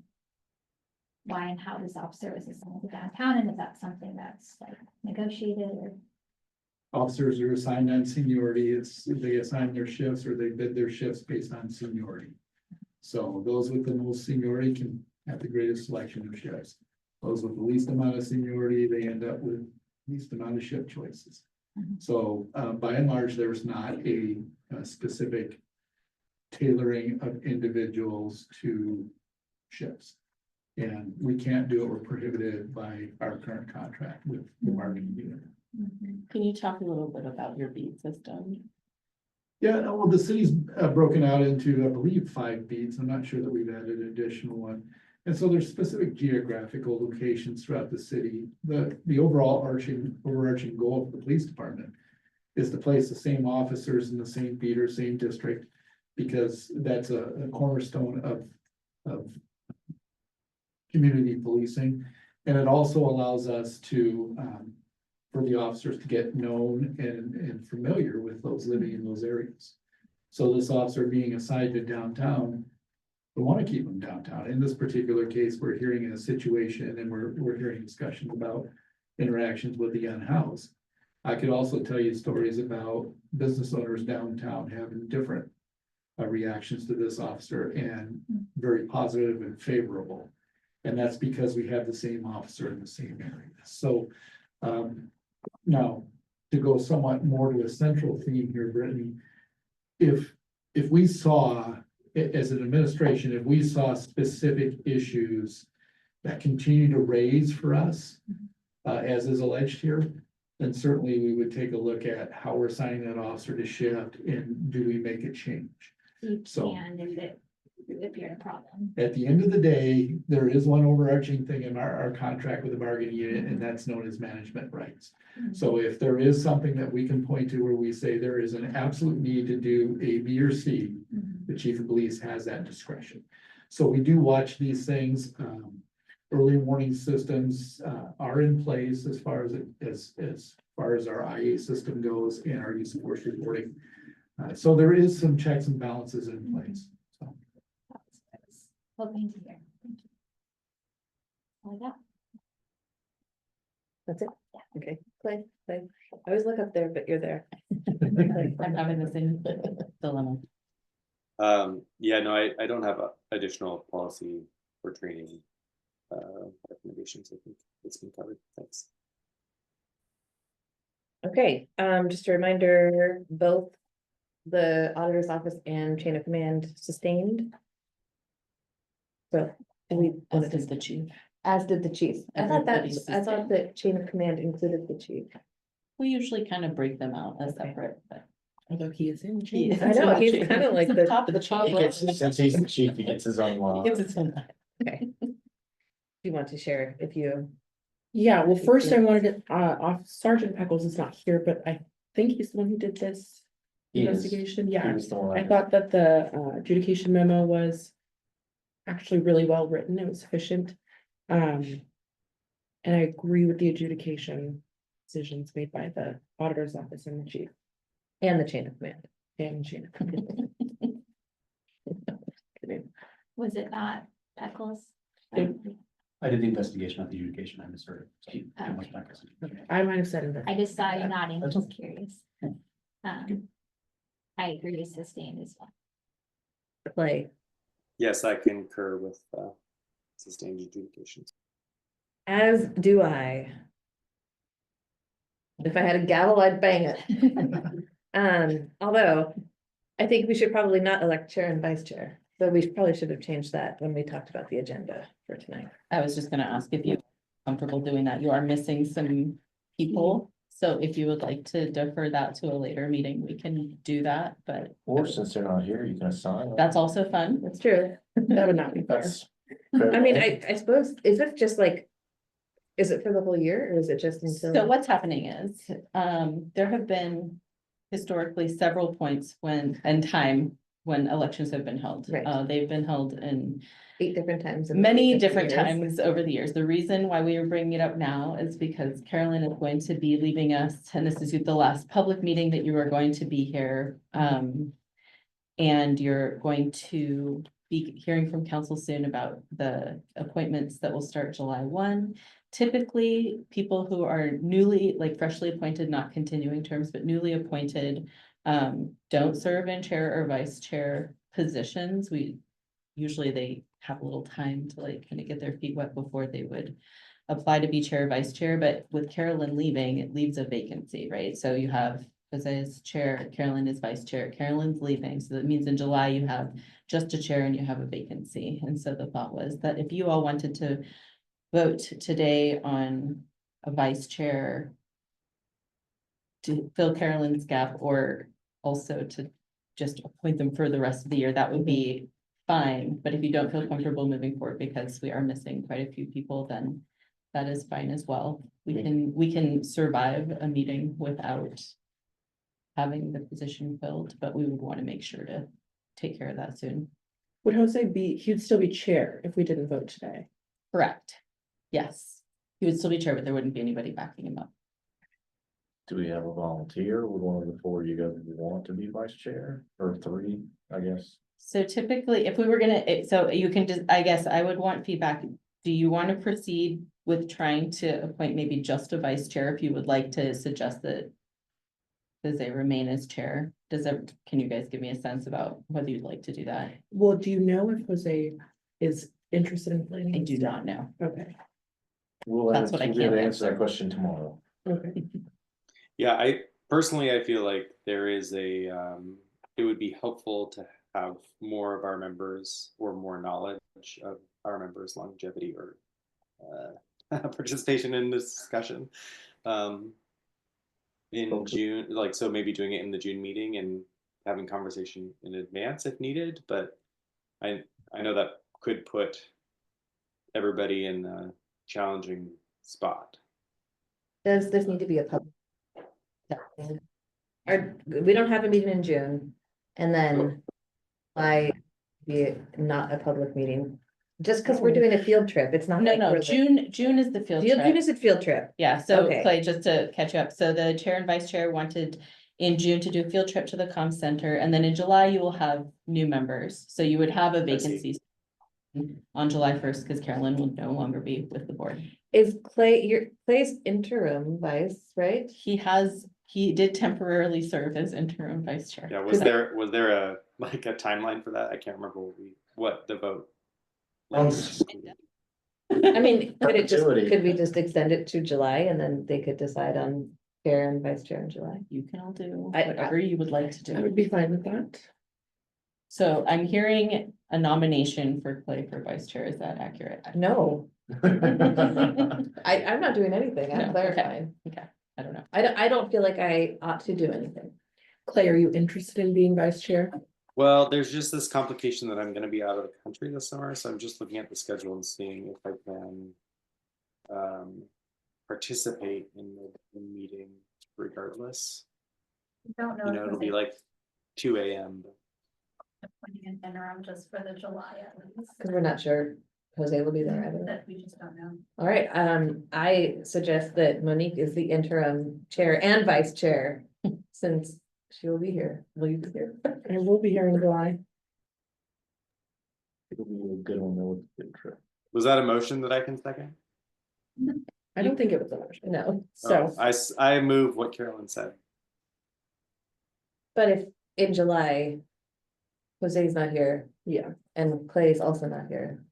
why and how this officer was assigned to downtown, and if that's something that's like negotiated or. Officers are assigned on seniority. They assign their shifts or they bid their shifts based on seniority. So those with the most seniority can have the greatest selection of shifts. Those with the least amount of seniority, they end up with least amount of shift choices. So by and large, there's not a specific tailoring of individuals to shifts. And we can't do it. We're prohibited by our current contract with the bargaining unit. Can you talk a little bit about your beat system? Yeah, no, well, the city's broken out into, I believe, 5 beats. I'm not sure that we've added an additional one. And so there's specific geographical locations throughout the city. The overall overarching goal of the police department is to place the same officers in the same beat or same district, because that's a cornerstone of community policing. And it also allows us to, for the officers to get known and familiar with those living in those areas. So this officer being assigned to downtown, we want to keep them downtown. In this particular case, we're hearing a situation and we're hearing discussions about interactions with the unhoused. I could also tell you stories about business owners downtown having different reactions to this officer, and very positive and favorable. And that's because we have the same officer in the same area. So now, to go somewhat more to a central theme here, Brittany, if we saw, as an administration, if we saw specific issues that continue to raise for us, as is alleged here, then certainly we would take a look at how we're assigning that officer to shift and do we make a change. You So- can, if it it would be a problem. At the end of the day, there is one overarching thing in our contract with the bargaining unit, and that's known as management rights. So if there is something that we can point to where we say there is an absolute need to do A, B, or C, the chief of police has that discretion. So we do watch these things. Early warning systems are in place as far as our IA system goes and our use of force reporting. So there is some checks and balances in place. So. That's what I was hoping to hear. Thank you. All I got. That's it? Okay, Clay. I always look up there, but you're there. I'm having the same dilemma. Yeah, no, I don't have additional policy or training recommendations. I think it's been covered. Thanks. Okay, just a reminder, both the auditor's office and chain of command sustained. So, and we, As does the chief. as did the chief. I thought that, Everybody's I thought sustained. that chain of command included the chief. We usually kind of break them out as Okay. separate, but. Although he is in. He is I know, in he's chief. kind of like He's the Top of the top. Since he's the chief, he gets his own law. Gives us some- Okay. Do you want to share if you? Yeah, well, first I wanted to, off Sergeant Peckles is not here, but I think he's the one who did this He is. investigation. He Yeah. was the one. I thought that the adjudication memo was actually really well written. It was efficient. And I agree with the adjudication decisions made by the auditor's office and the chief And the chain of command. and Shannon. Was it not Peckles? I did the investigation, not the adjudication. I misheard. So, Oh. much back. I might have said it. I just saw you nodding, just curious. I agree with sustained as well. Clay, Yes, I concur with sustained adjudications. as do I. If I had a gavel, I'd bang it. Although I think we should probably not elect chair and vice chair. So we probably should have changed that when we talked about the agenda for tonight. I was just gonna ask if you're comfortable doing that. You are missing some people. So if you would like to defer that to a later meeting, we can do that, but Or since they're not here, you can assign. them. that's also fun. That's true. That would not be fair. That's. I mean, I suppose, is it just like, is it for the whole year or is it just until? So what's happening is, there have been historically several points when elections have been held. Right. They've been held in 8 different times. in many 50 different years. times over the years. The reason why we are bringing it up now is because Carolyn is going to be leaving us, and this is the last public meeting that you are going to be here. And you're going to be hearing from council soon about the appointments that will start July 1. Typically, people who are newly, like freshly appointed, not continuing terms, but newly appointed, don't serve in chair or vice chair positions. Usually they have a little time to like kind of get their feet wet before they would apply to be chair or vice chair, but with Carolyn leaving, it leaves a vacancy, right? So you have Jose is chair, Carolyn is vice chair, Carolyn's leaving, so that means in July you have just a chair and you have a vacancy. And so the thought was that if you all wanted to vote today on a vice chair to fill Carolyn's gap, or also to just appoint them for the rest of the year, that would be fine. But if you don't feel comfortable moving forward because we are missing quite a few people, then that is fine as well. We can survive a meeting without having the position filled, but we would want to make sure to take care of that soon. Would Jose he'd still be chair if we didn't vote today? Correct. Yes, he would still be chair, but there wouldn't be anybody backing him up. Do we have a volunteer? Would one of the 4 you guys want to be vice chair or 3, I guess? So typically, if we were gonna, so you can just, I guess I would want feedback. Do you want to proceed with trying to appoint maybe just a vice chair if you would like to suggest that they remain as chair? Can you guys give me a sense about whether you'd like to do that? Well, do you know if Jose is interested in playing? I do not know. Okay, That's what I We'll be able can't to answer that answer. question tomorrow. okay. Yeah, I feel like there is it would be helpful to have more of our members or more knowledge of our members' longevity or participation in this discussion. In June, like, so maybe doing it in the June meeting and having conversation in advance if needed, but I know that could put everybody in a challenging spot. Does this need to be a public? Or, we don't have a meeting in June, and then why be it not a public meeting? Just because we're doing a field trip, it's not. No, like no, we're the- June is the field June trip. is a field trip. Yeah, so Okay. Clay, just to catch you up, so the chair and vice chair wanted in June to do a field trip to the comm center, and then in July you will have new members, so you would have a I see. vacancy on July first, because Carolyn will no longer be with the board. Is Clay's interim vice, right? He did temporarily serve as interim vice chair. Yeah, was there a like a timeline for that? I can't remember what the vote. I mean, Perpetuity. could we just extend it to July and then they could decide on chair and vice chair in July? You can all do I- whatever you would like to I do. would be fine with that. So I'm hearing a nomination for Clay for vice chair. Is that accurate? No, I'm not doing anything. No, I'm okay. clarifying. Okay, I don't know. I don't feel like I ought to do anything. Clay, are you interested in being vice chair? Well, there's just this complication that I'm gonna be out of the country this summer, so I'm just looking at the schedule and seeing if I can participate in the meeting regardless. Don't know. You know, if it'll be we're like 2 a.m. appointing an interim just for the July at least. Because we're not sure Jose will be there either. That we just don't know. All right, I suggest that Monique is the interim chair and vice chair, since she will be here. Will you be here? I will be here in July. It'll be a good one though with the good trip. Was that a motion that I can second? I don't think it was a motion. No, So, Oh, I move what Carolyn said. but if in July, Jose's not here yeah, and Clay's also not here,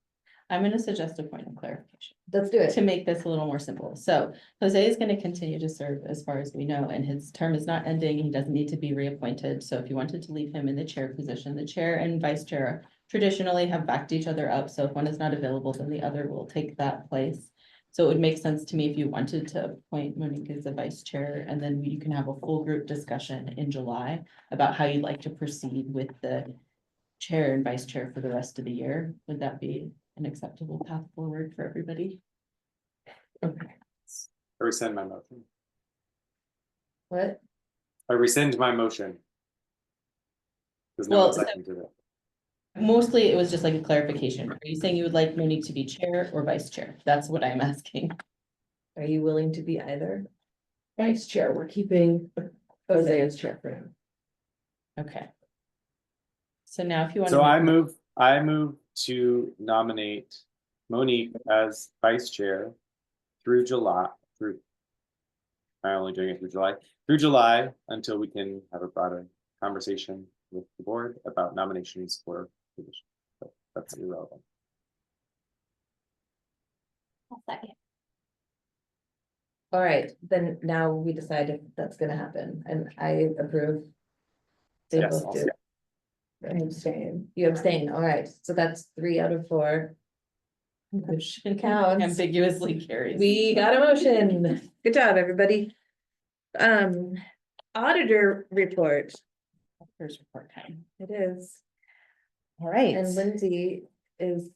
I'm gonna suggest a point of clarification let's do it. to make this a little more simple. So Jose is gonna continue to serve as far as we know, and his term is not ending. He doesn't need to be reappointed. So if you wanted to leave him in the chair position, the chair and vice chair traditionally have backed each other up. So if one is not available, then the other will take that place. So it would make sense to me if you wanted to appoint Monique as the vice chair, and then you can have a full group discussion in July about how you'd like to proceed with the chair and vice chair for the rest of the year. Would that be an acceptable path forward for everybody? okay. I rescind my motion. What? I rescind my motion. Because no Well, one so- seconded it. Mostly it was just like a clarification. Are you saying you would like Monique to be chair or vice chair? That's what I'm asking. Are you willing to be either? Vice chair, we're keeping Jose as chair for now. Okay. So now if you want. So I move to nominate Monique as vice chair through July, I'm only doing it through July until we can have a broader conversation with the board about nominations for position. But that's irrelevant. I'll second. All right, then now we decide if that's gonna happen, and I approve. They Yes, both I'll do. I abstain. You abstain, all right, so that's 3 out of 4. Motion Counts. ambiguously carries. We got a motion. Good job, everybody. Auditor report, First report time. it is, All right. and Lindsay is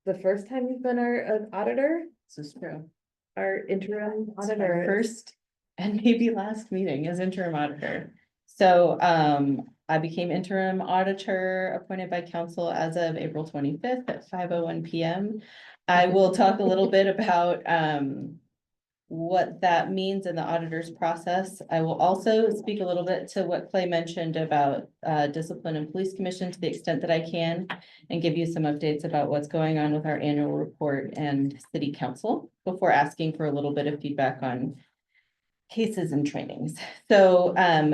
the first time you've been our auditor, This is true. our interim It's my auditor. first and maybe last meeting as interim auditor. So I became interim auditor appointed by council as of April 25th at 5:01 PM. I will talk a little bit about what that means in the auditor's process. I will also speak a little bit to what Clay mentioned about discipline and police commission to the extent that I can, and give you some updates about what's going on with our annual report and city council before asking for a little bit of feedback on cases and trainings. So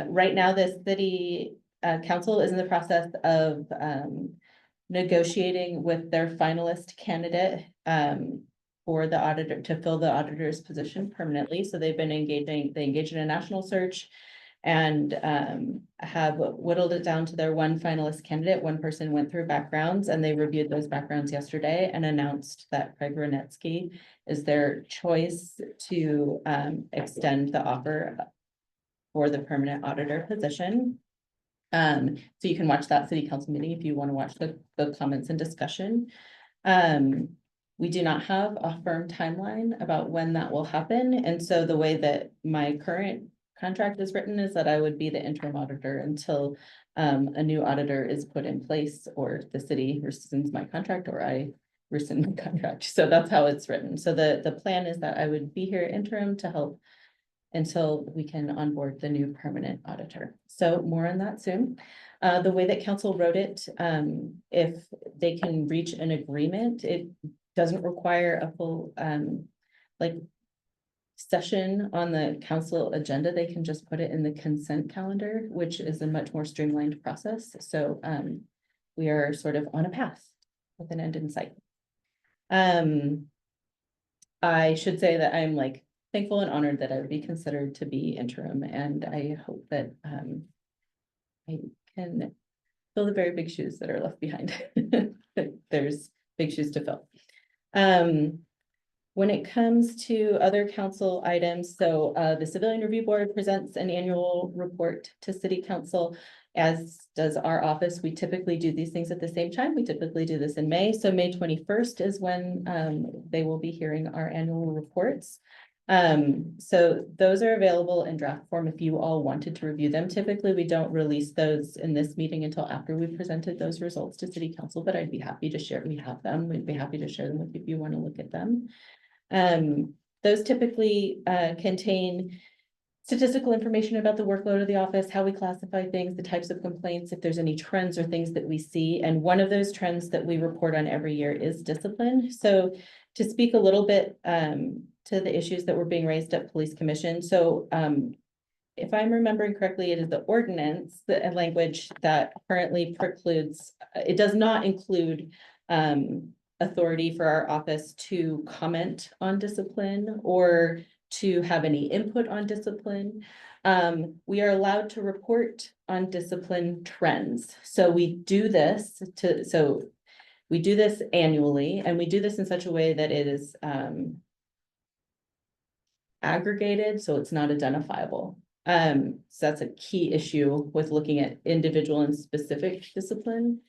right now, the city council is in the process of negotiating with their finalist candidate for the auditor to fill the auditor's position permanently. So they've been they engaged in a national search and have whittled it down to their one finalist candidate. One person went through backgrounds and they reviewed those backgrounds yesterday and announced that Craig Renetsky is their choice to extend the offer for the permanent auditor position. So you can watch that city council meeting if you want to watch the comments and discussion. We do not have a firm timeline about when that will happen, and so the way that my current contract is written is that I would be the interim auditor until a new auditor is put in place, or the city rescinds my contract, or I rescind my contract. So that's how it's written. So the plan is that I would be here interim to help until we can onboard the new permanent auditor. So more on that soon. The way that council wrote it, if they can reach an agreement, it doesn't require a full, like, session on the council agenda. They can just put it in the consent calendar, which is a much more streamlined process. So, we are sort of on a path with an end in sight. I should say that I'm like thankful and honored that I would be considered to be interim, and I hope that I can fill the very big shoes that are left behind. There's big shoes to fill. When it comes to other council items, so the Civilian Review Board presents an annual report to City Council, as does our office. We typically do these things at the same time. We typically do this in May. So May 21st is when they will be hearing our annual reports. So those are available in draft form if you all wanted to review them. Typically, we don't release those in this meeting until after we've presented those results to City Council, but I'd be happy to share. We have them. We'd be happy to share them with you if you want to look at them. Those typically contain statistical information about the workload of the office, how we classify things, the types of complaints, if there's any trends or things that we see. And one of those trends that we report on every year is discipline. So to speak a little bit to the issues that were being raised at Police Commission. So if I'm remembering correctly, it is the ordinance, the language that currently precludes, it does not include authority for our office to comment on discipline or to have any input on discipline. We are allowed to report on discipline trends. So we do this annually, and we do this in such a way that it is aggregated, so it's not identifiable. So that's a key issue with looking at individual and specific discipline.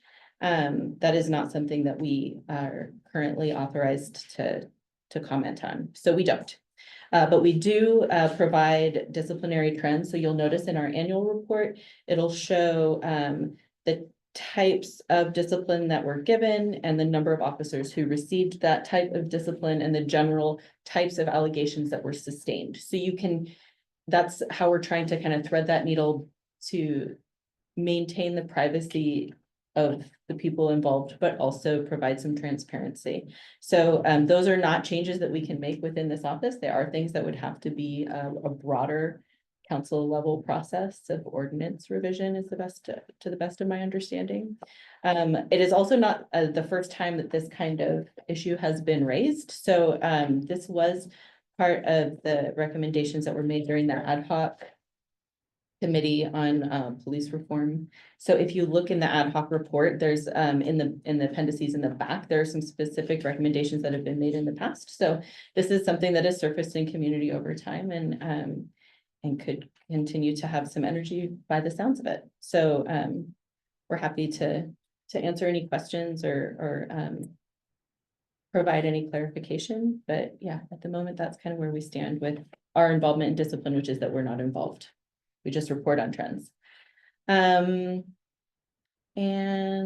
That is not something that we are currently authorized to comment on, so we don't. But we do provide disciplinary trends. So you'll notice in our annual report, it'll show the types of discipline that were given and the number of officers who received that type of discipline and the general types of allegations that were sustained. So you can, that's how we're trying to kind of thread that needle to maintain the privacy of the people involved, but also provide some transparency. So those are not changes that we can make within this office. They are things that would have to be a broader council level process of ordinance revision is the best, to the best of my understanding. It is also not the first time that this kind of issue has been raised. So this was part of the recommendations that were made during the ad hoc committee on police reform. So if you look in the ad hoc report, there's in the appendices in the back, there are some specific recommendations that have been made in the past. So this is something that has surfaced in community over time and could continue to have some energy by the sounds of it. So we're happy to answer any questions or provide any clarification. But yeah, at the moment, that's kind of where we stand with our involvement in discipline, which is that we're not involved. We just report on trends. And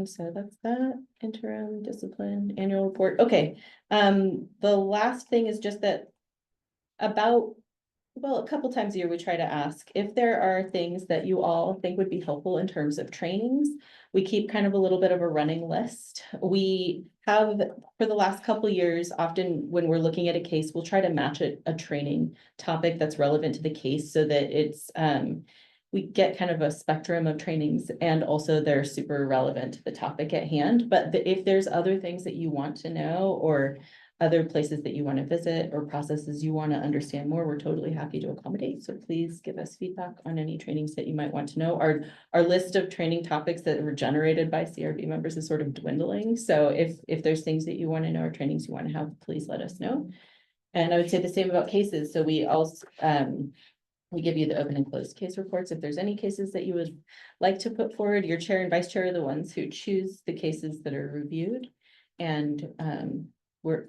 so that's that interim discipline annual report. Okay. The last thing is just that a couple times a year, we try to ask if there are things that you all think would be helpful in terms of trainings. We keep kind of a little bit of a running list. We have, for the last couple of years, often when we're looking at a case, we'll try to match a training topic that's relevant to the case so that it's, we get kind of a spectrum of trainings and also they're super relevant to the topic at hand. But if there's other things that you want to know or other places that you want to visit or processes you want to understand more, we're totally happy to accommodate. So please give us feedback on any trainings that you might want to know. Our list of training topics that were generated by CRB members is sort of dwindling. So if there's things that you want to know or trainings you want to have, please let us know. And I would say the same about cases. So we also, We give you the open and closed case reports. If there's any cases that you would like to put forward, your chair and vice chair are the ones who choose the cases that are reviewed. And we're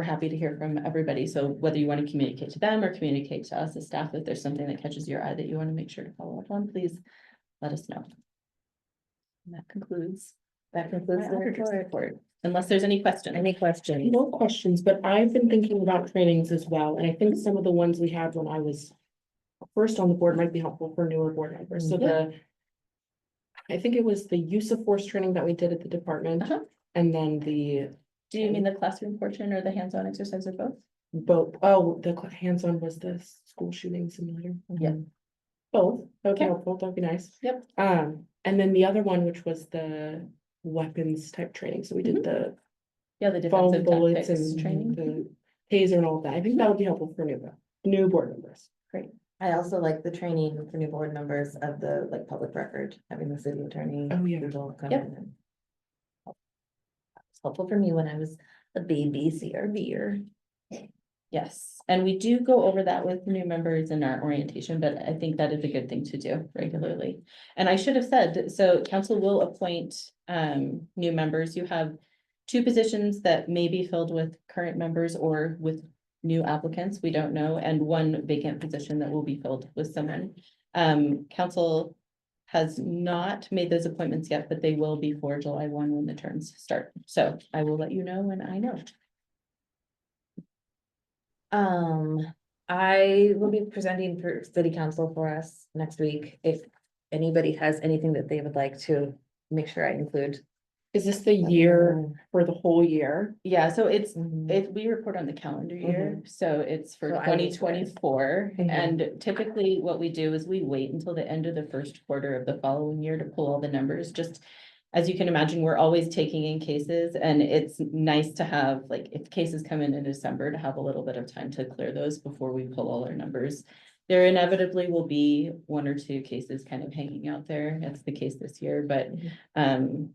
happy to hear from everybody. So whether you want to communicate to them or communicate to us as staff, if there's something that catches your eye that you want to make sure to follow up on, please let us know. And that concludes That my concludes the auditor's report. report, unless there's any questions. Any questions? No questions, but I've been thinking about trainings as well, and I think some of the ones we had when I was first on the board might be helpful for newer board members, so Yeah. I think it was the use of force training that we did at the department, Uh-huh. and then the Do you mean the classroom portion or the hands-on exercise or both? the hands-on was the school shooting simulator. Yeah. Both, that would be Okay. helpful, that'd be nice. Yep. And then the other one, which was the weapons type training, so we did the Yeah, the foam defensive bullets tactics and training. the taser and all of that, I think that would be helpful for new board members. I also like the training for new board members of the like public record, having the city attorney. Oh, yeah. people come Yep. in and- It's helpful for me when I was a baby CRBer. Yes, and we do go over that with new members in our orientation, but I think that is a good thing to do regularly. And I should have said, so council will appoint new members. You have two positions that may be filled with current members or with new applicants, we don't know, and one vacant position that will be filled with someone. Council has not made those appointments yet, but they will before July 1 when the terms start. So I will let you know when I know. I will be presenting for city council for us next week. If anybody has anything that they would like to make sure I include. Is this the year for the whole year? Yeah, so it's, Mhm. we report on the calendar year, so it's for So I twenty need to wear it. twenty-four. Mhm. And typically what we do is we wait until the end of the first quarter of the following year to pull all the numbers, just. As you can imagine, we're always taking in cases and it's nice to have, like, if cases come in December, to have a little bit of time to clear those before we pull all our numbers. There inevitably will be one or two cases kind of hanging out there. That's the case this year, but Mhm.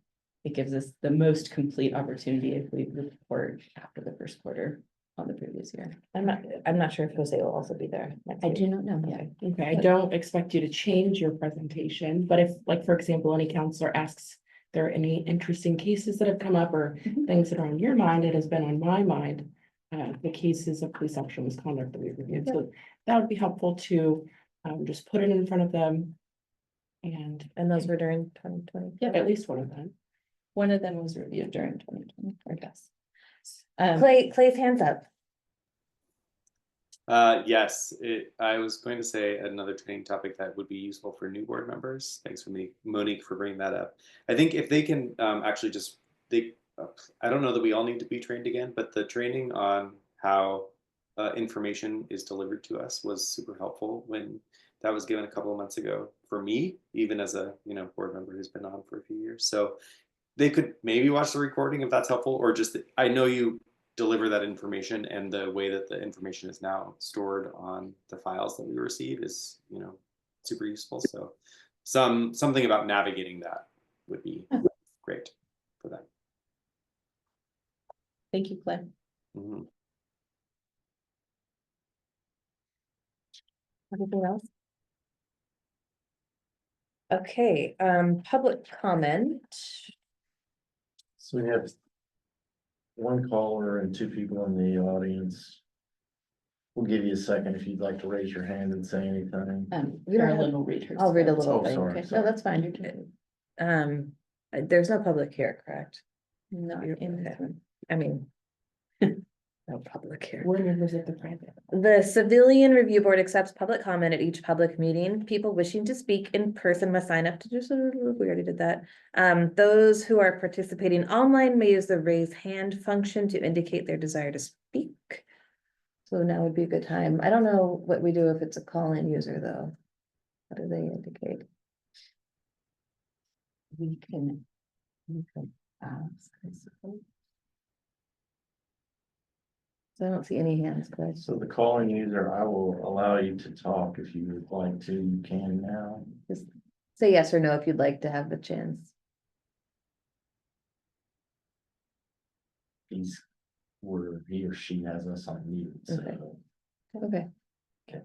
it gives us the most complete opportunity if we report after the first quarter on the previous year. I'm not sure if Jose will also be there. next I week. do not know yet. Okay. Okay, I don't expect you to change your presentation, but if, like, for example, any counselor asks, there are any interesting cases that have come up or Mhm. things that are on your mind, it has been on my mind. The cases of police sexual misconduct that we reviewed, so that would be helpful to, just put it in front of them. And And those were during 2020. at least one of them. One of them was reviewed during 2020, I guess. Clay's hands up. Yes, I was going to say another training topic that would be useful for new board members. Thanks for Monique for bringing that up. I think if they can actually just, I don't know that we all need to be trained again, but the training on how information is delivered to us was super helpful when that was given a couple of months ago for me, even as a board member who's been on for a few years. So they could maybe watch the recording if that's helpful, or just, I know you deliver that information, and the way that the information is now stored on the files that we receive is, super useful. So something about navigating that would be great for them. Thank you, Clay. Mhm. Anything else? Okay, public comment. So we have one caller and two people in the audience. We'll give you a second if you'd like to raise your hand and say anything. You don't have- Carolyn will read hers. I'll read a first. little Oh, thing. sorry, Okay. sorry. No, that's fine. There's no public here, correct? Not in this one. I mean. No public here. We're members of the private. The Civilian Review Board accepts public comment at each public meeting. People wishing to speak in person must sign up to just, we already did that. Those who are participating online may use the raise hand function to indicate their desire to speak. So now would be a good time. I don't know what we do if it's a call-in user, though. What do they indicate? We can ask, I suppose. So I don't see any hands, Chris. So the calling user, I will allow you to talk if you would like to, you can now. Just say yes or no if you'd like to have the chance. He or she has us on mute, so. Okay. Okay. Okay.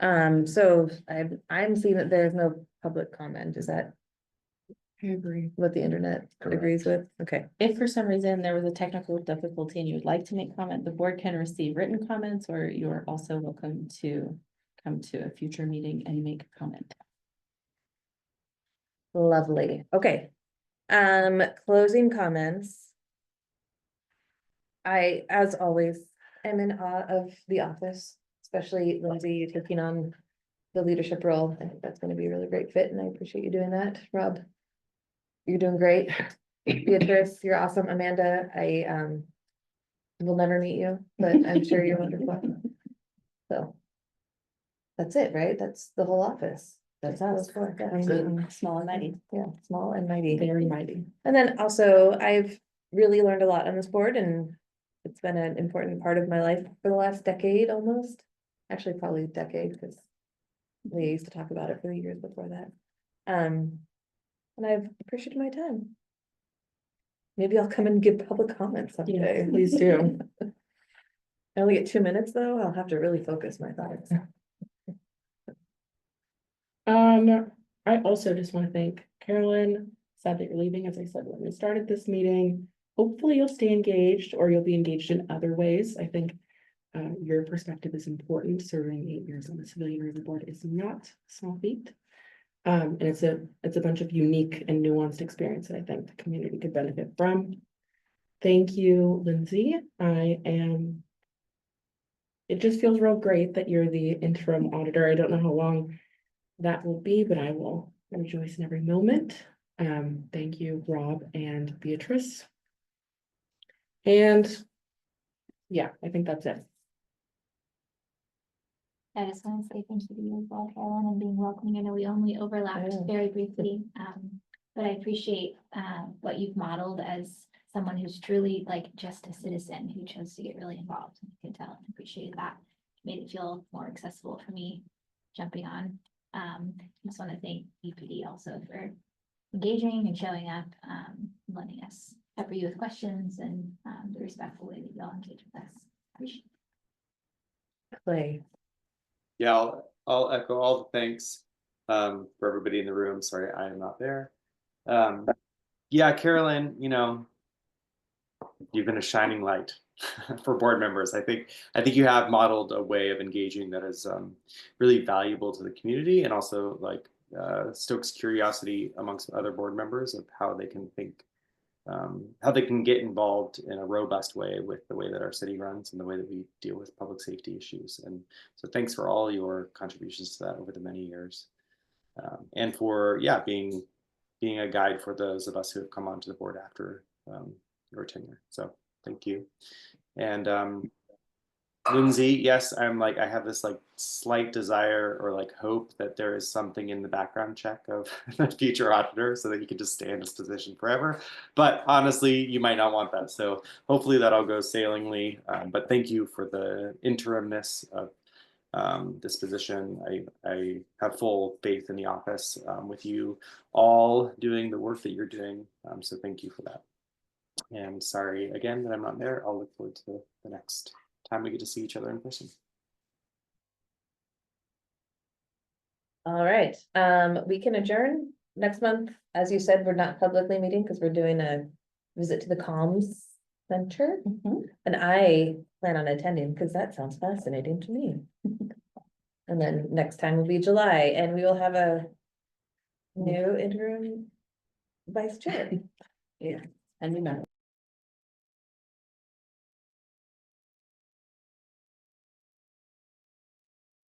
So I'm seeing that there's no public comment. Is that I agree. what the internet agrees with? Okay. If for some reason there was a technical difficulty and you would like to make comment, the board can receive written comments, or you're also welcome to come to a future meeting and make a comment. Lovely. Okay. Closing comments. I, as always, am in awe of the office, especially Lindsay, you taking on the leadership role. I think that's gonna be a really great fit, and I appreciate you doing that. Rob, you're doing great. Beatrice, you're awesome. Amanda, I will never meet you, but I'm sure you're wonderful. So that's it, right? That's the whole office. That's how it's for. Small and mighty. Yeah, small and mighty. Very mighty. And then also, I've really learned a lot on this board, and it's been an important part of my life for the last decade almost. Actually, probably a decade, because we used to talk about it for the years before that. And I've appreciated my time. Maybe I'll come and give public comments someday. Yes, please do. I only get 2 minutes though. I'll have to really focus my thoughts. I also just want to thank Carolyn. Sad that you're leaving, as I said when we started this meeting. Hopefully you'll stay engaged, or you'll be engaged in other ways. I think your perspective is important. Serving 8 years on the Civilian Review Board is not a small feat. And it's a bunch of unique and nuanced experience that I think the community could benefit from. Thank you, Lindsay. It just feels real great that you're the interim auditor. I don't know how long that will be, but I will rejoice in every moment. Thank you, Rob and Beatrice. And yeah, I think that's it. I just want to say thank you to you as well, Carolyn, and being welcoming. I know we only overlapped Yeah. very briefly, but I appreciate what you've modeled as someone who's truly like just a citizen who chose to get really involved. You can tell and appreciate that. Made it feel more accessible for me jumping on. Just want to thank UPD also for engaging and showing up, letting us pepper you with questions and the respectful way that y'all engage with us. Appreciate it. Clay. Yeah, I'll echo all the thanks for everybody in the room. Sorry, I am not there. Yeah, Carolyn, you've been a shining light for board members. I think you have modeled a way of engaging that is really valuable to the community, and also like stokes curiosity amongst other board members of how they can think, how they can get involved in a robust way with the way that our city runs and the way that we deal with public safety issues. And so thanks for all your contributions to that over the many years, and for being a guide for those of us who have come onto the board after your tenure. So thank you. And Lindsay, yes, I have this like slight desire or like hope that there is something in the background check of the future auditor so that you can just stay in this position forever. But honestly, you might not want that. So hopefully that all goes sailingly. But thank you for the interimness of this position. I have full faith in the office with you all doing the work that you're doing. So thank you for that. And sorry again that I'm not there. I'll look forward to the next time we get to see each other in person. All right, we can adjourn next month. As you said, we're not publicly meeting because we're doing a visit to the comms center. And I plan on attending because that sounds fascinating to me. And then next time will be July, and we will have a new interim vice chair. And remember.